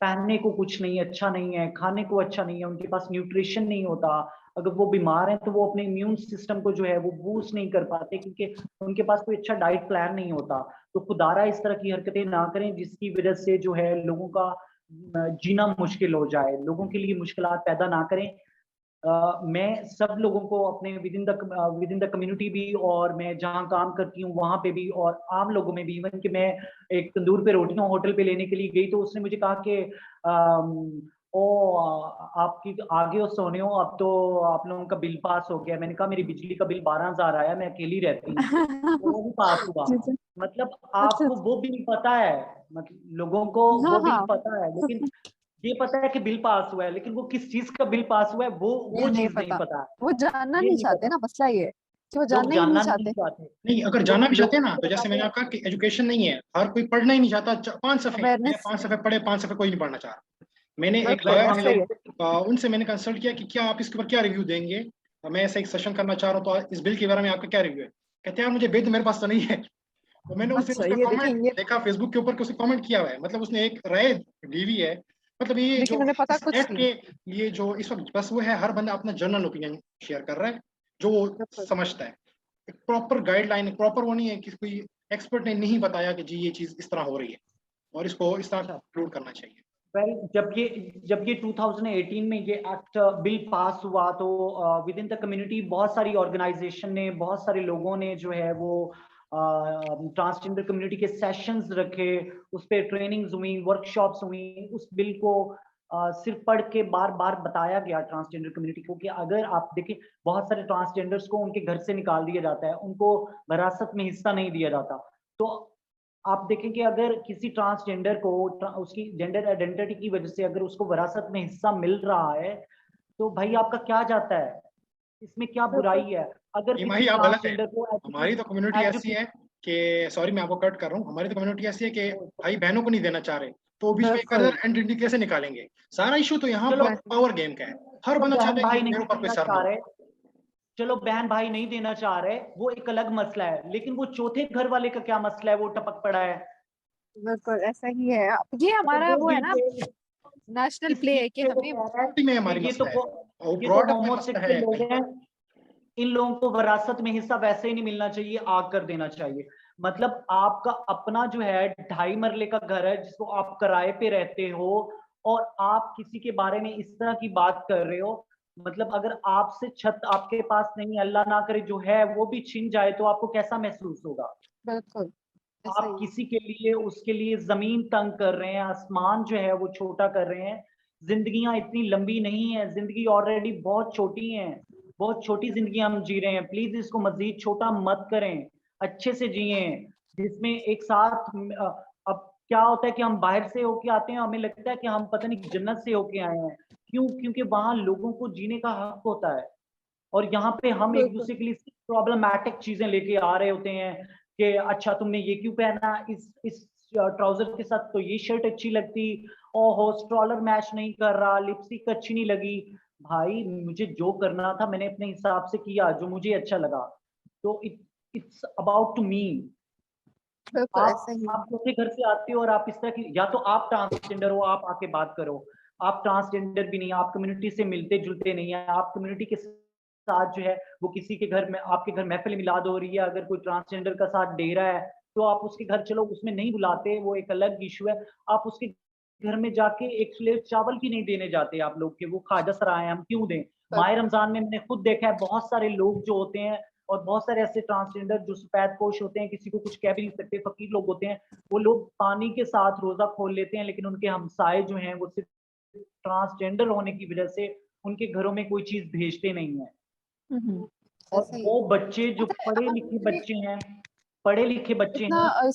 पहनने को कुछ नहीं, अच्छा नहीं है, खाने को अच्छा नहीं है, उनके पास न्यूट्रिशन नहीं होता। अगर वो बीमार हैं तो वो अपने इम्यून सिस्टम को जो है वो बूस्ट नहीं कर पाते, क्योंकि उनके पास कोई अच्छा डाइट प्लान नहीं होता। तो खुदारा इस तरह की हरकतें ना करें जिसकी वजह से जो है लोगों का जीना मुश्किल हो जाए, लोगों के लिए मुश्किलात पैदा ना करें। मैं सब लोगों को अपने विद इन द कम्युनिटी भी, और मैं जहाँ काम करती हूँ वहां पे भी, और आम लोगों में भी, इवन कि मैं एक तंदूर पे रोटियां होटल पे लेने के लिए गई तो उसने मुझे कहा कि आपकी आगे हो सोने हो, अब तो आप लोगों का बिल पास हो गया। मैंने कहा मेरी बिजली का बिल 12,000 आया, मैं अकेली रहती हूँ, तो वो भी पास हुआ। जी, जी। मतलब अच्छा, आपको वो बिल पता है, मतलब लोगों को हाँ, वो बिल हाँ। पता है, लेकिन ये पता है कि बिल पास हुआ है, लेकिन वो किस चीज का बिल पास हुआ है वो ये नहीं चीज नहीं पता, पता है। वो जानना ये नहीं नहीं चाहते पता, ना, मसला ये है कि वो लोग जानना ही नहीं जानना नहीं चाहते। चाहते। नहीं, अगर जानना भी चाहते हैं लोगों ना, को तो जैसे बताते मैंने हैं, आपका कि एजुकेशन नहीं है, हर कोई पढ़ना ही नहीं चाहता। 5 सफ़े मैंने अवेयरनेस, 5 सफ़े पढ़े, 5 सफ़े कोई नहीं पढ़ना चाह रहा। मैंने एक बिल्कुल लॉयर ऐसा थे, ही है। उनसे मैंने कंसल्ट किया कि क्या आप इसके ऊपर क्या रिव्यू देंगे, मैं ऐसा एक सेशन करना चाह रहा हूँ, तो इस बिल के बारे में आपका क्या रिव्यू है। कहते हैं यार मुझे भेज दो, मेरे पास तो नहीं है। तो मैंने उस दिन अच्छा, उस पर ये कॉमेंट देखेंगे, देखा फेसबुक के ऊपर कि उसने कॉमेंट किया हुआ है, मतलब उसने एक राय दी हुई है। मतलब ये लेकिन जो उन्हें पता इस कुछ एक्ट नहीं। के लिए जो इस वक्त बस वो है, हर बंदा अपना जनरल ओपिनियन शेयर कर रहा है जो वो बिल्कुल, समझता है। एक प्रॉपर गाइडलाइन, प्रॉपर वो नहीं है कि कोई एक्सपर्ट ने नहीं बताया कि जी ये चीज इस तरह हो रही है और इसको इस तरह अच्छा इंक्लूड करना चाहिए। वेल, जब ये 2018 में ये एक्ट बिल पास हुआ, तो विद इन द कम्युनिटी बहुत सारी ऑर्गेनाइजेशन ने, बहुत सारे लोगों ने जो है वो ट्रांसजेंडर कम्युनिटी के सेशंस रखे, उस पर ट्रेनिंग्स हुई, वर्कशॉप्स हुई। उस बिल को सिर्फ पढ़ के बार बार बताया गया ट्रांसजेंडर कम्युनिटी को कि अगर आप देखें, बहुत सारे ट्रांसजेंडर्स को उनके घर से निकाल दिया जाता है, उनको विरासत में हिस्सा नहीं दिया जाता। तो आप देखें कि अगर किसी ट्रांसजेंडर को उसकी जेंडर आइडेंटिटी की वजह से अगर उसको विरासत में हिस्सा मिल रहा है, तो भाई आपका क्या जाता है, इसमें क्या बिल्कुल। बुराई है? अगर ईमा किसी ही आप गलत है। ट्रांसजेंडर को हमारी तो कम्युनिटी ऐसी एजुकेट है कि, सॉरी मैं आपको कट कर रहा हूँ, हमारी तो कम्युनिटी ऐसी है कि भाई बहनों को नहीं देना चाह रहे, तो बीच में बिल्कुल, अदर एंटिटी कैसे निकालेंगे। सारा इशू तो यहाँ चलो, पावर गेम का है। हर चलो बंदा बहन चाहता है भाई कि नहीं मेरे ऊपर कोई देना सर ना चाह हो। रहे, चलो बहन भाई नहीं देना चाह रहे, वो एक अलग मसला है, लेकिन वो चौथे घर वाले का क्या मसला है, वो टपक पड़ा है। बिल्कुल ऐसा ही है। ये अगर हमारा वो वो है बिल ना, पे नेशनल इस प्ले चीज है कि पे वो हमें, कह रहा है पार्टी में हमारी कि मसला है, और ये तो ब्रॉड में मसला होमोसेक्सुअल है लोग कहीं। हैं, इन लोगों को विरासत में हिस्सा वैसे ही नहीं मिलना चाहिए, आग कर देना चाहिए। मतलब आपका अपना जो है 2.5 मरले का घर है जिसको आप किराए पे रहते हो, और आप किसी के बारे में इस तरह की बात कर रहे हो। मतलब अगर आपसे छत आपके पास नहीं, अल्लाह ना करे जो है वो भी छिन जाए, तो आपको कैसा महसूस होगा? बिल्कुल ऐसा आप ही है। किसी के लिए, उसके लिए जमीन तंग कर रहे हैं, आसमान जो है वो छोटा कर रहे हैं। जिंदगियां इतनी लंबी नहीं है, जिंदगी ऑलरेडी बहुत छोटी है, बहुत छोटी जिंदगी हम जी रहे हैं। प्लीज इसको मजीद छोटा मत करें, अच्छे से जिए, जिसमें एक साथ अब क्या होता है कि हम बाहर से होके आते हैं, हमें लगता है कि हम पता नहीं जन्नत से होके आए हैं। क्यों? क्योंकि वहां लोगों को जीने का हक होता है, और यहाँ पे हम एक बिल्कुल, दूसरे के लिए प्रॉब्लमैटिक चीजें लेके आ रहे होते हैं कि अच्छा तुमने ये क्यों पहना, इस ट्राउजर के साथ तो ये शर्ट अच्छी लगती, ओहो स्ट्रॉलर मैच नहीं कर रहा, लिपस्टिक अच्छी नहीं लगी। भाई मुझे जो करना था मैंने अपने हिसाब से किया, जो मुझे अच्छा लगा। तो इट्स अबाउट टू मी। बिल्कुल ऐसा ही है। आप दूसरे घर से आते हो और आप इस तरह की, या तो आप ट्रांसजेंडर हो आप आके बात करो। आप ट्रांसजेंडर भी नहीं, आप कम्युनिटी से मिलते जुलते नहीं है, आप कम्युनिटी के साथ जो है वो किसी के घर में, आपके घर महफिल मिलाद हो रही है, अगर कोई ट्रांसजेंडर का साथ दे रहा है तो आप उसके घर चलो, उसमें नहीं बुलाते, वो एक अलग इशू है। आप उसके घर में जाके एक प्लेट चावल की नहीं देने जाते आप लोग के वो खाजा सराय हम क्यों दें। माह रमजान में मैंने खुद देखा है बहुत सारे लोग जो होते हैं, और बहुत सारे ऐसे ट्रांसजेंडर जो सफेद पोश होते हैं, किसी को कुछ कह भी नहीं सकते, फकीर लोग होते हैं, वो लोग पानी के साथ रोजा खोल लेते हैं, लेकिन उनके हमसाए जो हैं वो सिर्फ ट्रांसजेंडर होने की वजह से उनके घरों में कोई चीज भेजते नहीं है। और ऐसा ही है। वो बच्चे जो पता है पढ़े हम लिखे इतने बच्चे हैं, पढ़े लिखे बच्चे इतना हैं,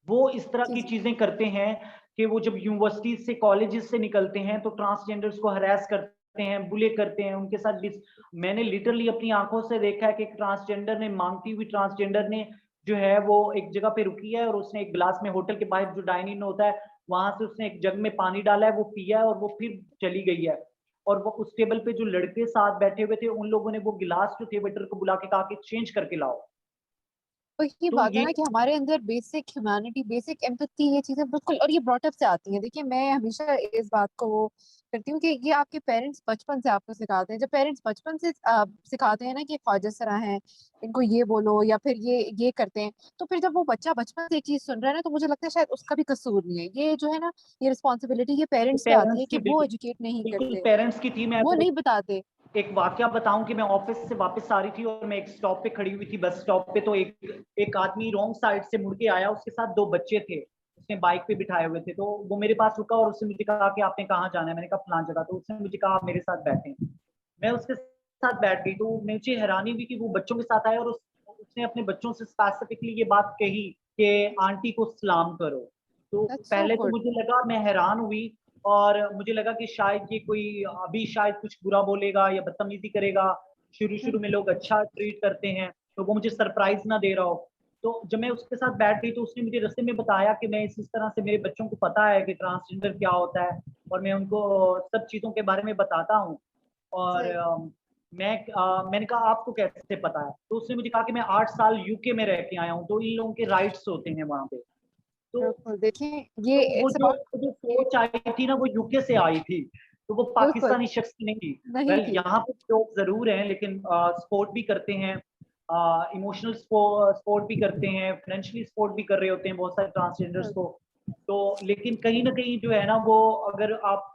वो इस तरह जी, की जी, चीजें करते हैं कि वो जब यूनिवर्सिटी से कॉलेजेस से निकलते हैं तो ट्रांसजेंडर्स को हरास करते हैं, बुले करते हैं, उनके साथ मैंने लिटरली अपनी आंखों से देखा है कि एक ट्रांसजेंडर ने, मांगती हुई ट्रांसजेंडर ने जो है वो एक जगह पे रुकी है, और उसने एक गिलास में, होटल के बाहर जो डाइनिंग होता है वहां से उसने एक जग में पानी डाला है, वो पिया है और वो फिर चली गई है। और वो उस टेबल पे जो लड़के साथ बैठे हुए थे उन लोगों ने वो गिलास जो थे वेटर को बुला के कहा कि चेंज करके लाओ। वही तो बात है ये ना कि हमारे अंदर बेसिक ह्यूमैनिटी, बेसिक एम्पैथी, ये चीजें बिल्कुल, और ये ब्रॉटअप से आती हैं। देखिए मैं हमेशा इस बात को वो करती हूँ कि ये आपके पेरेंट्स बचपन से आपको सिखाते हैं। जब पेरेंट्स बचपन से सिखाते हैं ना कि ख्वाजा सरा हैं, इनको ये बोलो, या फिर ये करते हैं, तो फिर जब वो बच्चा बचपन से एक चीज सुन रहा है ना, तो मुझे लगता है शायद उसका भी कसूर नहीं है। ये जो है ना, ये रिस्पॉन्सिबिलिटी ये पेरेंट्स पे आती है पेरेंट्स कि की वो बिल्कुल, एजुकेट नहीं बिल्कुल करते, पेरेंट्स की थी। मैं वो अगर नहीं बताते। एक वाकया बताऊं कि मैं ऑफिस से वापस आ रही थी और मैं एक स्टॉप पे खड़ी हुई थी, बस स्टॉप पे, तो एक आदमी रॉन्ग साइड से मुड़ के आया, उसके साथ 2 बच्चे थे। उसने बाइक पे बिठाए हुए थे, तो वो मेरे पास रुका और उसने मुझे कहा कि आपने कहाँ जाना है, मैंने कहा फलां जगह, तो उसने मुझे कहा आप मेरे साथ बैठे। मैं उसके साथ बैठ गई, तो मुझे हैरानी हुई कि वो बच्चों के साथ आया और उसने अपने बच्चों से स्पेसिफिकली ये बात कही कि आंटी को सलाम करो। तो That's so पहले तो good. मुझे लगा, मैं हैरान हुई और मुझे लगा कि शायद ये कोई अभी शायद कुछ बुरा बोलेगा या बदतमीजी करेगा। शुरू शुरू में लोग अच्छा ट्रीट करते हैं, तो वो मुझे सरप्राइज ना दे रहा हो। तो जब मैं उसके साथ बैठ गई तो उसने मुझे रास्ते में बताया कि मैं इस तरह से, मेरे बच्चों को पता है कि ट्रांसजेंडर क्या होता है और मैं उनको सब चीज़ों के बारे में बताता हूँ। और सही। मैंने कहा आपको कैसे पता है? तो उसने मुझे कहा कि मैं 8 साल यूके में रह के आया हूँ, तो इन लोगों के राइट्स होते हैं वहाँ पे। तो बिल्कुल, देखिए ये तो वो इट्स जो अबाउट, वो जो सोच आई थी ना, वो यूके से आई थी, तो वो बिल्कुल पाकिस्तानी शख्स की नहीं थी। नहीं वेल थी। यहाँ पे लोग जरूर हैं, लेकिन सपोर्ट भी करते हैं, इमोशनल सपोर्ट भी करते हैं, फाइनेंशियली सपोर्ट भी कर रहे होते हैं बहुत सारे ट्रांसजेंडर्स को। तो लेकिन कहीं ना कहीं जो है ना, वो अगर आप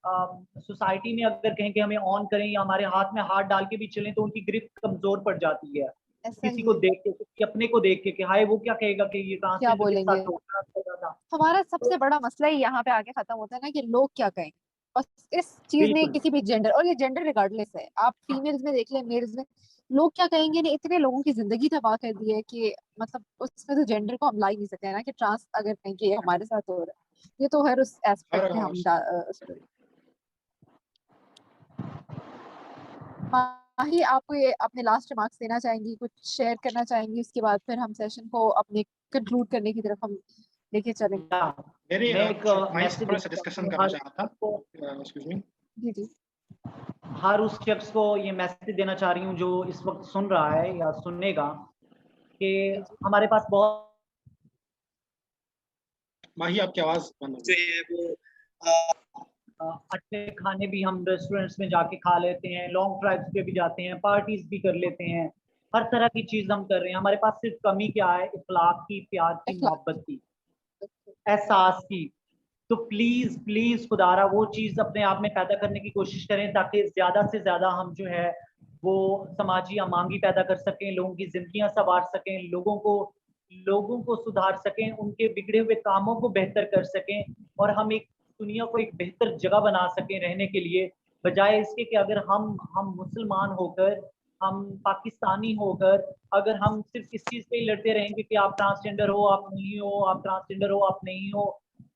सोसाइटी में अगर कहें कि हमें ऑन करें या हमारे हाथ में हाथ डाल के भी चलें, तो उनकी ग्रिप कमजोर पड़ जाती है। ऐसा किसी ही को है। देख के, किसी अपने को देख के कि हाय वो क्या कहेगा कि ये क्या ट्रांसजेंडर के साथ बोलेंगे? धोखा कर रहा था। हमारा सबसे तो बड़ा मसला ही यहाँ पे आके खत्म होता है ना कि लोग क्या कहें। और इस चीज ने बिल्कुल किसी भी जेंडर, और ये जेंडर रिगार्डलेस है, आप फीमेल्स में देख लें, मेल्स में, लोग क्या कहेंगे ने इतने लोगों की जिंदगी तबाह कर दी है कि मतलब उसमें तो जेंडर को हम ला ही नहीं सकते हैं ना, कि ट्रांस अगर कहें कि ये हमारे साथ हो रहा है, ये तो हर उस और एस्पेक्ट में हम माही, आपको ये अपने लास्ट रिमार्क्स देना चाहेंगी, कुछ शेयर करना चाहेंगी, उसके बाद फिर हम सेशन को अपने कंक्लूड करने की तरफ हम लेके चलेंगे। या मेरे मैं एक मैं मैसेज थोड़ा देना सा चाहती डिस्कशन हूँ करना चाह रहा था, एक्सक्यूज मी। जी जी। हर उस शख्स को ये मैसेज देना चाह रही हूँ जो इस वक्त सुन रहा है या सुनेगा, कि जी जी। हमारे पास बहुत माही आपकी आवाज बंद हो जो गई। है वो अच्छे खाने भी हम रेस्टोरेंट्स में जाके खा लेते हैं, लॉन्ग ड्राइव्स पे भी जाते हैं, पार्टीज भी कर लेते हैं, हर तरह की चीज हम कर रहे हैं। हमारे पास सिर्फ कमी क्या है? इखलाक की, प्यार की, इखलाक। मोहब्बत की, एहसास की। तो प्लीज प्लीज खुदारा वो चीज अपने आप में पैदा करने की कोशिश करें, ताकि ज्यादा से ज्यादा हम जो है वो समाजी अमांगी पैदा कर सकें, लोगों की जिंदगियां संवार सकें, लोगों को सुधार सकें, उनके बिगड़े हुए कामों को बेहतर कर सकें, और हम एक दुनिया को एक बेहतर जगह बना सकें रहने के लिए। बजाय इसके कि अगर हम मुसलमान होकर, हम पाकिस्तानी होकर, अगर हम सिर्फ इस चीज पे ही लड़ते रहेंगे कि आप ट्रांसजेंडर हो, आप नहीं हो, आप ट्रांसजेंडर हो, आप नहीं हो,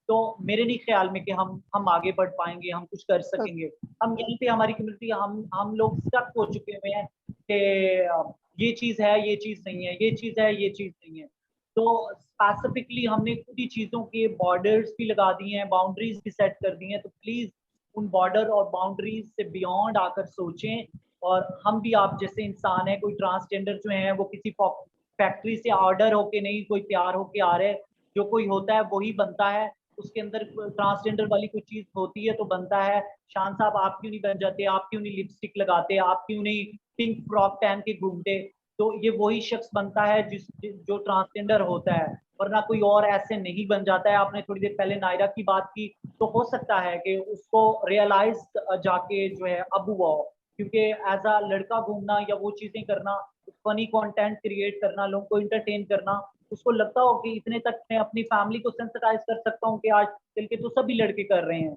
तो मेरे नहीं ख्याल में कि हम आगे बढ़ पाएंगे, हम कुछ कर सकेंगे। हम यहीं पे हमारी कम्युनिटी, हम लोग स्टक हो चुके हुए हैं कि ये चीज है, ये चीज नहीं है, ये चीज है, ये चीज नहीं है। तो स्पेसिफिकली हमने खुद ही चीजों के बॉर्डर्स भी लगा दिए हैं, बाउंड्रीज भी सेट कर दी हैं। तो प्लीज उन बॉर्डर और बाउंड्रीज से बियॉन्ड आकर सोचें। और हम भी आप जैसे इंसान है, कोई ट्रांसजेंडर जो है वो किसी फैक्ट्री से ऑर्डर होके नहीं, कोई तैयार होके आ रहे, जो कोई होता है वही बनता है। उसके अंदर ट्रांसजेंडर वाली कोई चीज होती है तो बनता है। शान साहब आप क्यों नहीं बन जाते? आप क्यों नहीं लिपस्टिक लगाते? आप क्यों नहीं पिंक फ्रॉक पहन के घूमते? तो ये वही शख्स बनता है जो ट्रांसजेंडर होता है, वरना कोई और ऐसे नहीं बन जाता है। आपने थोड़ी देर पहले नायरा की बात की, तो हो सकता है कि उसको रियलाइज जाके जो है अब हुआ हो, क्योंकि एज अ लड़का घूमना या वो चीजें करना, फनी कंटेंट क्रिएट करना, लोगों को इंटरटेन करना, उसको लगता हो कि इतने तक मैं अपनी फैमिली को सेंसिटाइज कर सकता हूँ कि आज कल के तो सभी लड़के कर रहे हैं।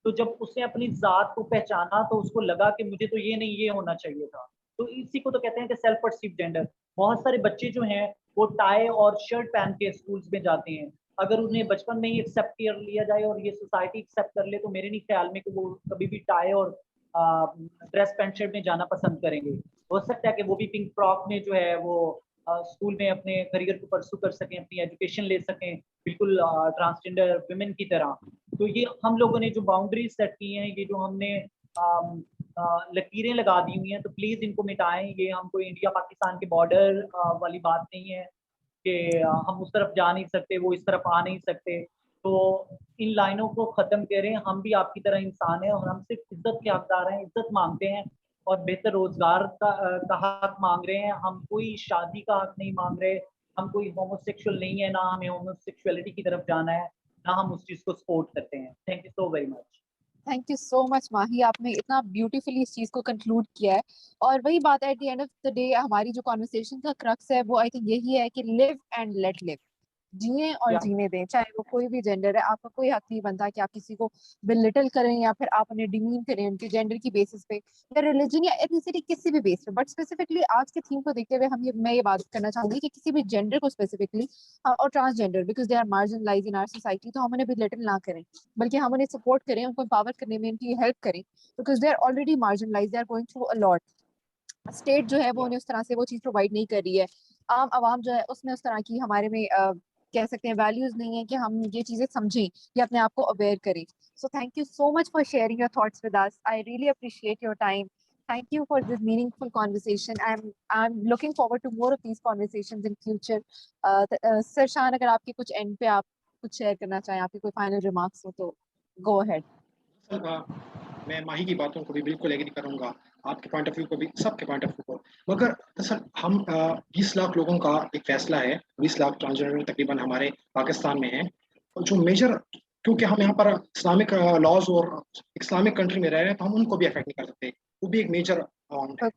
तो जब उसने अपनी जात को पहचाना तो उसको लगा कि मुझे तो ये नहीं, ये होना चाहिए था। तो इसी को तो कहते हैं कि सेल्फ परसीव जेंडर। बहुत सारे बच्चे जो हैं वो टाई और शर्ट पहन के स्कूल्स में जाते हैं। अगर उन्हें बचपन में ही एक्सेप्ट कर लिया जाए और ये सोसाइटी एक्सेप्ट कर ले, तो मेरे नहीं ख्याल में कि वो कभी भी टाई और ड्रेस पैंट शर्ट में जाना पसंद करेंगे। हो सकता है कि वो भी पिंक फ्रॉक में जो है वो स्कूल में अपने करियर को परसू कर सकें, अपनी एजुकेशन ले सकें, बिल्कुल ट्रांसजेंडर वुमेन की तरह। तो ये हम लोगों ने जो बाउंड्रीज सेट की हैं, ये जो हमने लकीरें लगा दी हुई हैं, तो प्लीज इनको मिटाएं। ये हम कोई इंडिया पाकिस्तान के बॉर्डर वाली बात नहीं है कि हम उस तरफ जा नहीं सकते, वो इस तरफ आ नहीं सकते। तो इन लाइनों को खत्म करें। हम भी आपकी तरह इंसान हैं और हम सिर्फ इज्जत के हकदार हैं, इज्जत मांगते हैं और बेहतर रोजगार का हक मांग रहे हैं। हम कोई शादी का हक नहीं मांग रहे, हम कोई होमोसेक्सुअल नहीं है, ना हमें होमोसेक्सुअलिटी की तरफ जाना है, ना हम उस चीज को सपोर्ट करते हैं। Thank you so very much. Thank you so much Mahi, आपने इतना ब्यूटीफुली इस चीज को कंक्लूड किया है। और वही बात है, at the end of the day हमारी जो कॉन्वर्सेशन का क्रक्स है वो आई थिंक यही है कि लिव एंड लेट लिव। जिए और या जीने दें, चाहे वो कोई भी जेंडर है। आपका कोई हक नहीं बनता कि आप किसी को बिलिटल करें या फिर आप उन्हें डिमीन करें उनके जेंडर की बेसिस पे या रिलीजन या एथनिसिटी किसी भी बेस पे। बट स्पेसिफिकली आज के थीम को देखते हुए मैं ये बात करना चाहूंगी कि किसी भी जेंडर को स्पेसिफिकली और transgender, because they are marginalize in our society, तो हम उन्हें बिलिटल ना करें, बल्कि हम उन्हें सपोर्ट करें, उनको एम्पावर करने में उनकी हेल्प करें, because they are already marginalize, they are going through a lot. State जो है वो उन्हें उस तरह से वो चीज प्रोवाइड नहीं कर रही है। आम आवाम जो है उसमें उस तरह की हमारे में कह सकते हैं वैल्यूज नहीं है कि हम ये चीजें समझें या अपने आप को अवेयर करें। So thank you so much for sharing your thoughts with us. I really appreciate your time. Thank you for this meaningful conversation. I'm looking forward to more of these conversations in future. Sir Shan, अगर आपके कुछ and पे आप कुछ share करना चाहें, आपके कोई फाइनल रिमार्क्स हो तो गो अहेड। मैं माही की बातों को भी बिल्कुल एग्री करूंगा, आपके पॉइंट ऑफ व्यू को भी, सबके पॉइंट ऑफ व्यू को। मगर दरअसल हम 20 लाख लोगों का एक फैसला है, 20 लाख ट्रांसजेंडर तकरीबन हमारे पाकिस्तान में है, और जो मेजर, क्योंकि हम यहाँ पर इस्लामिक लॉज और इस्लामिक कंट्री में रह रहे हैं, तो हम उनको भी अफेक्ट नहीं कर सकते। वो भी एक मेजर अमाउंट है।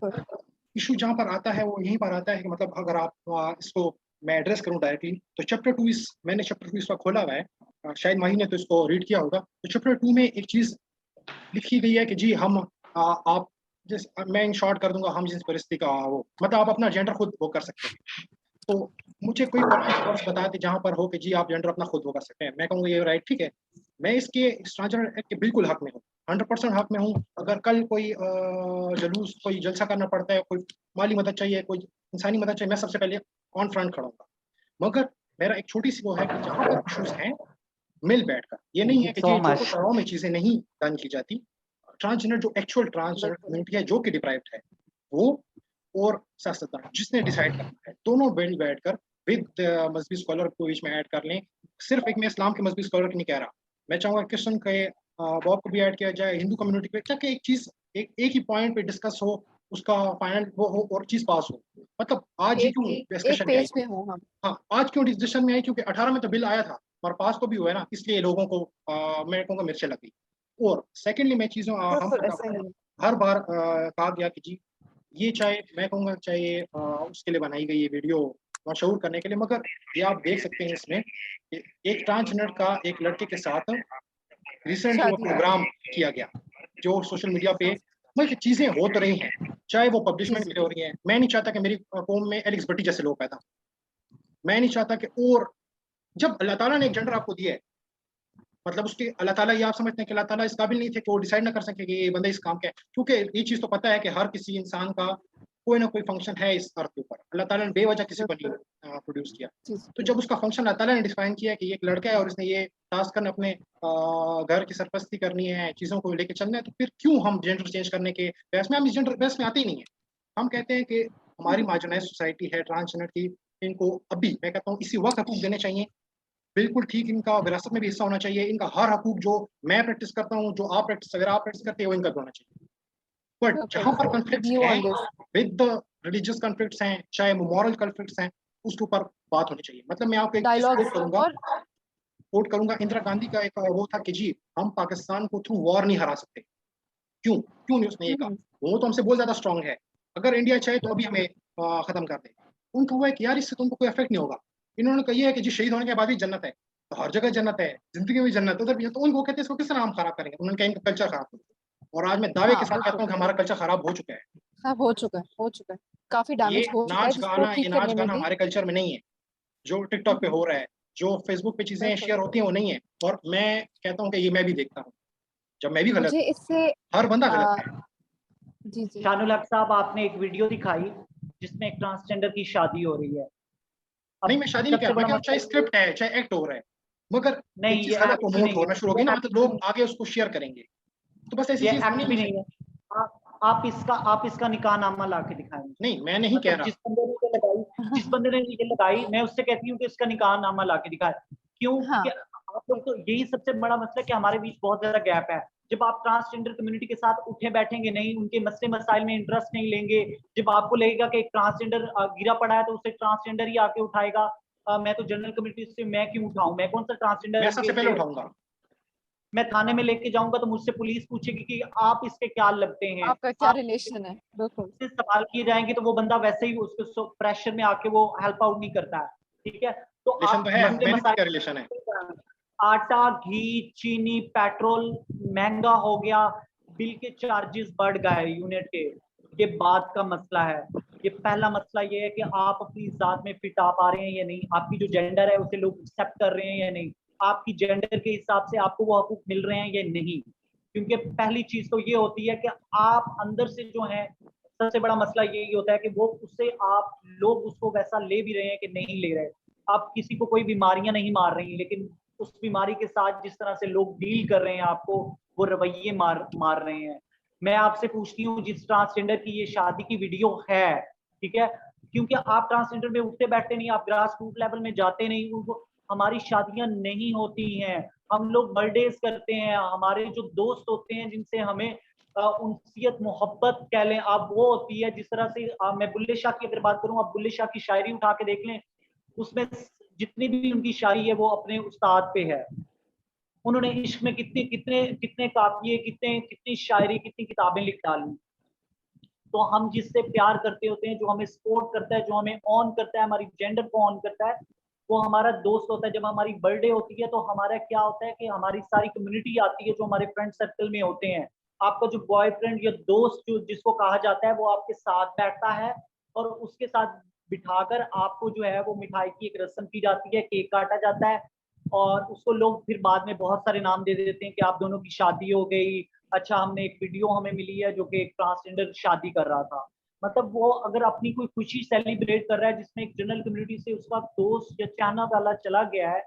इशू जहाँ पर आता है वो यहीं पर आता है कि मतलब अगर आप इसको मैं एड्रेस करूँ डायरेक्टली, तो चैप्टर 2 इस मैंने चैप्टर 2 इसका खोला हुआ है, शायद माही ने तो इसको रीड किया होगा। तो चैप्टर 2 में एक चीज लिखी गई है कि जी हम आप जिस मैं इन शॉर्ट कर दूंगा, हम जिस परिस्थिति का वो मतलब आप अपना जेंडर खुद वो कर सकते हैं। तो मुझे कोई वर्ड्स बताते जहां पर हो कि जी आप जेंडर अपना खुद वो कर सकते हैं, मैं कहूँगा ये राइट ठीक है। मैं इसके ट्रांसजेंडर एक्ट के बिल्कुल हक में हूँ, 100% हक में हूँ। अगर कल कोई जुलूस कोई जलसा करना पड़ता है, कोई माली मदद चाहिए, कोई इंसानी मदद चाहिए, मैं सबसे पहले ऑन फ्रंट खड़ा हूँगा। मगर मेरा एक छोटी सी वो है कि जहाँ पर इशूज हैं मिल बैठकर, ये नहीं है कि सो जी जो मच। शहरों में चीजें नहीं डन की जाती, ट्रांसजेंडर जो एक्चुअल ट्रांसजेंडर कम्युनिटी है जो कि डिप्राइव्ड है वो, और सियासतदान जिसने डिसाइड करना है, दोनों मिल बैठकर विद मजहबी स्कॉलर को बीच में ऐड कर लें। सिर्फ एक मैं इस्लाम के मजहबी स्कॉलर की नहीं कह रहा, मैं चाहूंगा क्रिश्चियन के बॉब को भी ऐड किया जाए, हिंदू कम्युनिटी पे, ताकि एक चीज एक ही पॉइंट पे डिस्कस हो, उसका फाइनल वो हो और चीज पास हो। मतलब आज ही क्यों एक डिस्कशन में आई? पेज पे हो हम। हाँ, आज क्यों डिस्कशन में आई? क्योंकि 18 में तो बिल आया था और पास तो भी हुआ है ना, इसलिए लोगों को मैं कहूँगा मिर्चें लगी। और सेकेंडली मैं चीजों हम बिल्कुल ऐसा ही है। हर बार कहा गया कि जी ये चाहे मैं कहूँगा चाहे उसके लिए बनाई गई ये वीडियो मशहूर करने के लिए, मगर ये आप देख सकते हैं इसमें कि एक ट्रांसजेंडर का एक लड़के के साथ रिसेंटली वो शादी हुई। प्रोग्राम किया गया, जो सोशल मीडिया पे मतलब चीजें हो तो रही हैं, चाहे वो जी पब्लिशमेंट के जी। लिए हो रही हैं। मैं नहीं चाहता कि मेरी कौम में एलेक्स भट्टी जैसे लोग पैदा, मैं नहीं चाहता कि, और जब अल्लाह ताला ने एक जेंडर आपको दिया है, मतलब उसके अल्लाह ताला ये आप समझते हैं कि अल्लाह ताला इस काबिल नहीं थे कि वो डिसाइड ना कर सके कि ये बंदा इस काम का है? क्योंकि ये चीज तो पता है कि हर किसी इंसान का कोई ना कोई फंक्शन है इस अर्थ के ऊपर, अल्लाह ताला ने बेवजह किसी को नहीं बिल्कुल। प्रोड्यूस किया। जी जी। तो जब उसका फंक्शन अल्लाह ताला ने डिफाइन किया है कि ये एक लड़का है और इसने ये टास्क करना, अपने घर की सरपरस्ती करनी है, चीजों को लेकर चलना है, तो फिर क्यों हम जेंडर चेंज करने के बहस में, हम इस जेंडर बहस में आते ही नहीं है। हम कहते हैं कि हमारी मार्जिनाइज सोसाइटी है ट्रांसजेंडर की, इनको अभी मैं कहता हूँ इसी वक्त हकूक देने चाहिए। बिल्कुल ठीक, इनका विरासत में भी हिस्सा होना चाहिए, इनका हर हकूक जो मैं प्रैक्टिस करता हूँ, जो आप प्रैक्टिस अगर आप प्रैक्टिस करते हैं वो इनका भी होना चाहिए। बट बिल्कुल जहां पर विद कॉन्फ्लिक्ट्स यू हैं, on this. With the religious conflicts हैं, चाहे वो मॉरल कॉन्फ्लिक्ट्स हैं, उसके ऊपर बात होनी चाहिए। मतलब मैं आपको एक चीज डायलॉग्स और कोट करूंगा, इंदिरा गांधी का एक वो था कि जी हम पाकिस्तान को थ्रू वॉर नहीं हरा सकते। क्यों क्यों नहीं उसने ये कहा? वो तो हमसे बहुत ज्यादा स्ट्रांग है, अगर इंडिया चाहे तो अभी हमें खत्म कर दे। उनका हुआ है कि यार इससे तुमको कोई इफेक्ट नहीं होगा। इन्होंने कहा है कि जी शहीद होने के बाद ही जन्नत है, तो हर जगह जन्नत है, जिंदगी में भी जन्नत है, उधर भी है। तो उनको कहते हैं इसको किस तरह हम खराब करेंगे? उन्होंने कहा इनका कल्चर खराब करो। और आज मैं दावे के हाँ साथ कहता बिल्कुल। हूँ कि हमारा कल्चर खराब हो चुका है। हाँ हो चुका है, हो चुका है। काफी डैमेज हो चुका है जिसको ये ठीक नाच करने में गाना भी। हमारे कल्चर में नहीं है, जो टिकटॉक पे हो रहा है, जो फेसबुक पे चीजें बिल्कुल। शेयर होती हैं वो नहीं है। और मैं कहता हूँ कि ये मैं भी देखता हूँ, जब मैं भी गलत मुझे हूँ, इससे हर बंदा गलत आ, है। जी जी। शानुल हक साहब, आपने एक वीडियो दिखाई जिसमें एक ट्रांसजेंडर की शादी हो रही है। नहीं, अब मैं शादी नहीं कह सबसे रहा, मैं बड़ा कह रहा हूँ चाहे मसला ये, स्क्रिप्ट है चाहे एक्ट हो रहा है, मगर एक नहीं चीज ये गलत एक्ट भी प्रमोट नहीं है, होना शुरू होगी ना, मतलब ये लोग आगे उसको शेयर करेंगे, तो बस ऐसी ये चीज होनी एक्ट नहीं भी नहीं चाहिए। है। आप इसका निकाहनामा ला के दिखाएं मुझे। नहीं, मैं नहीं कह मतलब रहा। जिस बंदे ने ये लगाई, मैं उससे कहती हूँ कि इसका निकाहनामा ला के दिखाए। क्यों? हाँ कि आप लोग तो, यही सबसे बड़ा मसला है कि हमारे बीच बहुत ज्यादा गैप है। जब आप ट्रांसजेंडर कम्युनिटी के साथ उठे बैठेंगे नहीं, उनके मसले मसाइल में इंटरेस्ट नहीं लेंगे, जब आपको लगेगा कि एक ट्रांसजेंडर गिरा पड़ा है तो उसे ट्रांसजेंडर ही आके उठाएगा, मैं तो जनरल कम्युनिटी से मैं क्यों उठाऊं, मैं कौन सा ट्रांसजेंडर मैं सबसे अगेंस्ट पहले है। उठाऊंगा। मैं थाने में लेके जाऊंगा तो मुझसे पुलिस पूछेगी कि आप इसके क्या लगते हैं, आपका क्या आप रिलेशन है। बिल्कुल। से सवाल किए जाएंगे, तो वो बंदा वैसे ही उसको प्रेशर में आके वो हेल्प आउट नहीं करता है। ठीक है, तो रिलेशन आप तो है, मंदे बेनिफिट का मसाले, रिलेशन है। आटा, घी, चीनी, पेट्रोल महंगा हो गया, बिल के चार्जेस बढ़ गए यूनिट के, ये बात का मसला है। ये पहला मसला ये है कि आप अपनी जात में फिट आ पा रहे हैं या नहीं, आपकी जो जेंडर है उसे लोग एक्सेप्ट कर रहे हैं या नहीं, आपकी जेंडर के हिसाब से आपको वो हकूक मिल रहे हैं या नहीं। क्योंकि पहली चीज तो ये होती है कि आप अंदर से जो है, सबसे बड़ा मसला यही होता है कि वो उससे आप लोग उसको वैसा ले भी रहे हैं कि नहीं ले रहे। आप किसी को कोई बीमारियां नहीं मार रही, लेकिन उस बीमारी के साथ जिस तरह से लोग डील कर रहे हैं आपको, वो रवैये मार रहे हैं। मैं आपसे पूछती हूँ, जिस ट्रांसजेंडर की ये शादी की वीडियो है, ठीक है, क्योंकि आप ट्रांसजेंडर में उठते बैठते नहीं, आप ग्रास रूट लेवल में जाते नहीं, उनको हमारी शादियां नहीं होती हैं, हम लोग बर्थडेज करते हैं, हमारे जो दोस्त होते हैं जिनसे हमें उनसियत मोहब्बत कह लें आप, वो होती है। जिस तरह से मैं बुल्ले शाह की अगर बात करूं, आप बुल्ले शाह की शायरी उठा के देख लें, उसमें जितनी भी उनकी शायरी है वो अपने उस्ताद पे है। उन्होंने इश्क में कितने कितने कितने काफिये, कितने कितनी शायरी, कितनी किताबें लिख डाली। तो हम जिससे प्यार करते होते हैं, जो हमें सपोर्ट करता है, जो हमें ऑन करता है, हमारी जेंडर को ऑन करता है, वो हमारा दोस्त होता है। जब हमारी बर्थडे होती है तो हमारा क्या होता है कि हमारी सारी कम्युनिटी आती है जो हमारे फ्रेंड सर्कल में होते हैं। आपका जो बॉयफ्रेंड या दोस्त जो जिसको कहा जाता है, वो आपके साथ बैठता है और उसके साथ बिठाकर आपको जो है वो मिठाई की एक रस्म की जाती है, केक काटा जाता है, और उसको लोग फिर बाद में बहुत सारे नाम दे देते हैं कि आप दोनों की शादी हो गई। अच्छा, हमने एक वीडियो हमें मिली है जो कि एक ट्रांसजेंडर शादी कर रहा था। मतलब वो अगर अपनी कोई खुशी सेलिब्रेट कर रहा है जिसमें एक जनरल कम्युनिटी से उसका दोस्त या चाहना वाला चला गया है,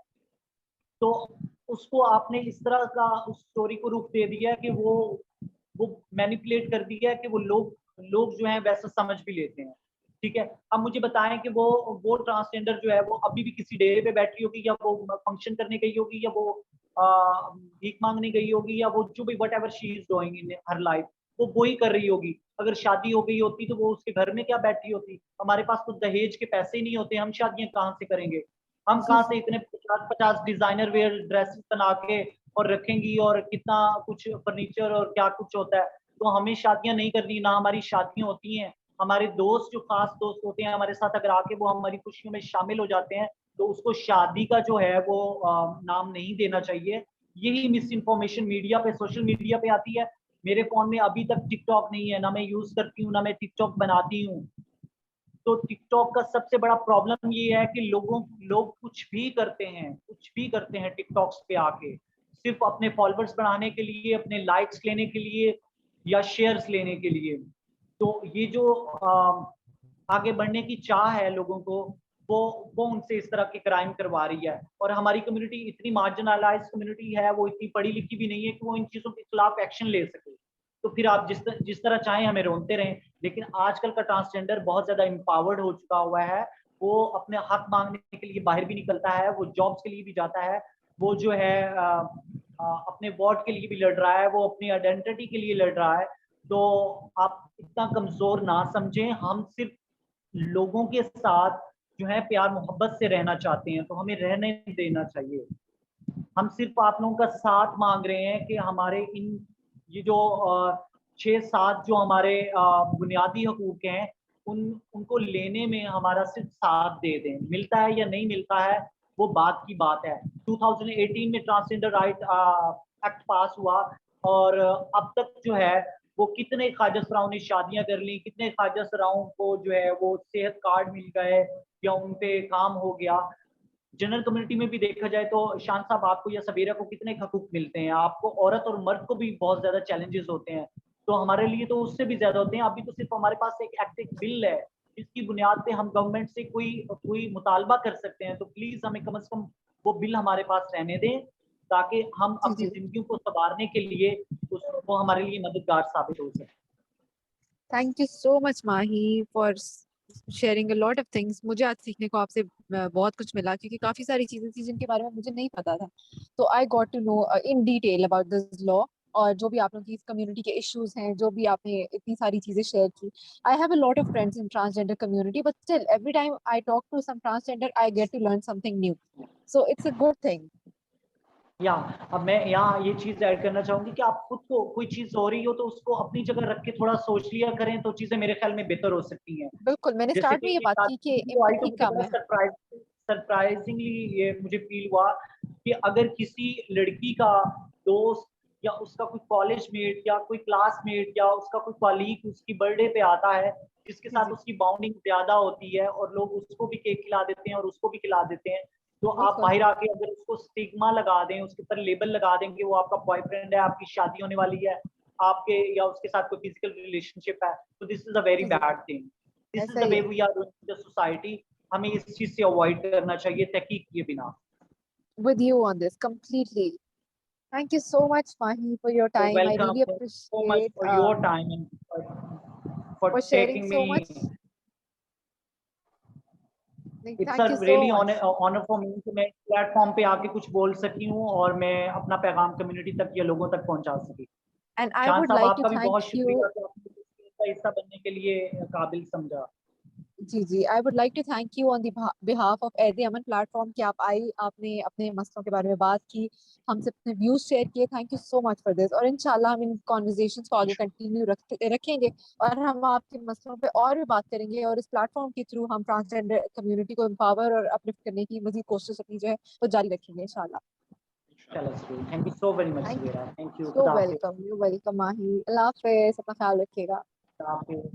तो उसको आपने इस तरह का उस स्टोरी को रुख दे दिया कि वो मैनिपुलेट कर दिया कि वो लोग जो है वैसा समझ भी लेते हैं। ठीक है, अब मुझे बताएं कि वो ट्रांसजेंडर जो है वो अभी भी किसी डेरे पे बैठी होगी, या वो फंक्शन करने गई होगी, या वो भीख मांगने गई होगी, या वो जो भी what ever she is doing in her life, वो ही कर रही होगी। अगर शादी हो गई होती तो वो उसके घर में क्या बैठी होती। हमारे पास तो दहेज के पैसे ही नहीं होते, हम शादियां कहाँ से करेंगे, हम जी कहाँ जी से इतने 50-50 डिजाइनर वेयर ड्रेसेस बना के और रखेंगी, और कितना कुछ फर्नीचर और क्या कुछ होता है। तो हमें शादियां नहीं करनी, ना हमारी शादियां होती हैं। हमारे दोस्त जो खास दोस्त होते हैं हमारे साथ अगर आके वो हमारी खुशियों में शामिल हो जाते हैं, तो उसको शादी का जो है वो नाम नहीं देना चाहिए। यही मिस इन्फॉर्मेशन मीडिया पे, सोशल मीडिया पे आती है। मेरे फोन में अभी तक टिकटॉक नहीं है, ना मैं यूज करती हूँ, ना मैं टिकटॉक बनाती हूँ। तो टिकटॉक का सबसे बड़ा प्रॉब्लम ये है कि लोग कुछ भी करते हैं टिकटॉक्स पे आके, सिर्फ अपने फॉलोअर्स बढ़ाने के लिए, अपने लाइक्स लेने के लिए, या शेयर्स लेने के लिए। तो ये जो आगे बढ़ने की चाह है लोगों को, वो उनसे इस तरह के क्राइम करवा रही है। और हमारी कम्युनिटी इतनी मार्जिनलाइज कम्युनिटी है, वो इतनी पढ़ी लिखी भी नहीं है कि वो इन चीजों के खिलाफ एक्शन ले सके। तो फिर आप जिस तरह चाहें हमें रोनते रहें, लेकिन आजकल का ट्रांसजेंडर बहुत ज्यादा एम्पावर्ड हो चुका हुआ है। वो अपने हक मांगने के लिए बाहर भी निकलता है, वो जॉब्स के लिए भी जाता है, वो जो है अपने वोट के लिए भी लड़ रहा है, वो अपनी आइडेंटिटी के लिए लड़ रहा है। तो आप इतना कमजोर ना समझें, हम सिर्फ लोगों के साथ जो है प्यार मोहब्बत से रहना चाहते हैं, तो हमें रहने देना चाहिए। हम सिर्फ आप लोगों का साथ मांग रहे हैं कि हमारे ये जो 6-7 जो हमारे बुनियादी हकूक हैं, उनको लेने में हमारा सिर्फ साथ दे दें। मिलता है या नहीं मिलता है वो बात की बात है। 2018 में ट्रांसजेंडर राइट एक्ट पास हुआ, और अब तक जो है वो कितने ख्वाजा सराओं ने शादियां कर ली, कितने ख्वाजा सराओं को जो है वो सेहत कार्ड मिल गए, या उन पे काम हो गया। जनरल कम्युनिटी में भी देखा जाए तो शान साहब आपको या सबीरा को कितने हकूक मिलते हैं, आपको औरत और मर्द को भी बहुत ज्यादा चैलेंजेस होते हैं, तो हमारे लिए तो उससे भी ज्यादा होते हैं। अभी तो सिर्फ हमारे पास एक एक्ट, एक बिल है जिसकी बुनियाद पे हम गवर्नमेंट से कोई मुतालबा कर सकते हैं। तो प्लीज हमें कम से कम वो बिल हमारे पास रहने दें, ताकि हम जी अपनी जी जिंदगी को संवारने के लिए वो हमारे लिए मददगार साबित हो सके। Thank you so much Mahi for sharing a lot of things. मुझे आज सीखने को आपसे बहुत कुछ मिला, क्योंकि काफी सारी चीजें थी जिनके बारे में मुझे नहीं पता था। तो I got to know in detail about this law, और जो भी आप लोगों की इस कम्युनिटी के इश्यूज हैं, जो भी आपने इतनी सारी चीजें शेयर की। I have a lot of friends in transgender community, but still every time I talk to some transgender I get to learn something new, so it's a good thing. या अब मैं यहाँ ये चीज ऐड करना चाहूंगी कि आप खुद को कोई चीज हो रही हो तो उसको अपनी जगह रख के थोड़ा सोच लिया करें, तो चीजें मेरे ख्याल में बेहतर हो सकती हैं। बिल्कुल, मैंने जैसे स्टार्ट कि में ये ये बात की कि शादी आई तो एम्पैथी मुझे कम बड़ा है। सरप्राइजिंगली ये मुझे फील हुआ कि अगर किसी लड़की का दोस्त या उसका कोई कॉलेज मेट या कोई क्लासमेट या उसका कोई कॉलीग उसकी बर्थडे पे आता है जिसके साथ जी। उसकी बाउंडिंग ज्यादा होती है और लोग उसको भी केक खिला देते हैं और उसको भी खिला देते हैं, तो आप बिल्कुल। बाहर आके अगर उसको स्टिग्मा लगा दें, उसके ऊपर लेबल लगा दें कि वो आपका बॉयफ्रेंड है, आपकी शादी होने वाली है, आपके या उसके साथ कोई फिजिकल रिलेशनशिप है, तो दिस इज अ वेरी जी। Bad thing. दिस इज ऐसा द ही वे है। We are doing the society. हमें इस चीज से अवॉइड करना चाहिए तहकीक किए बिना। With you on this completely. Thank you so much, Mahi, for your So time. I welcome, really thank you so much appreciate for your time and for for sharing taking so me. much. Like, it's a thank you so really much. Honour for me कि मैं platform पे आके कुछ बोल सकी हूँ और मैं अपना पैगाम कम्युनिटी तक या लोगों तक पहुंचा सकी। And I शान would साहब like to आपका भी thank बहुत you. शुक्रिया कि आपने इस टीम का हिस्सा बनने के लिए काबिल समझा। जी, I would like to thank you on the behalf of एड अमन प्लेटफॉर्म कि आप आई, आपने अपने मसलों के बारे में बात की, हमसे अपने व्यूज शेयर किए। Thank you so much for this. और इंशाल्लाह हम इन कॉन्वर्जेशंस को आगे कंटिन्यू रखेंगे और हम आपके मसलों पे और भी बात करेंगे और इस प्लेटफॉर्म के थ्रू हम ट्रांसजेंडर कम्युनिटी को एम्पावर और अपलिफ्ट करने की मजीद कोशिश अपनी जो है वो जारी रखेंगे इंशाल्लाह। चलो, thank you so very much thank Savera, thank you, so खुदा हाफिज़। वेलकम। You welcome Mahi. अल्लाह हाफिज, अपना ख्याल रखिएगा। खुदा हाफिज़।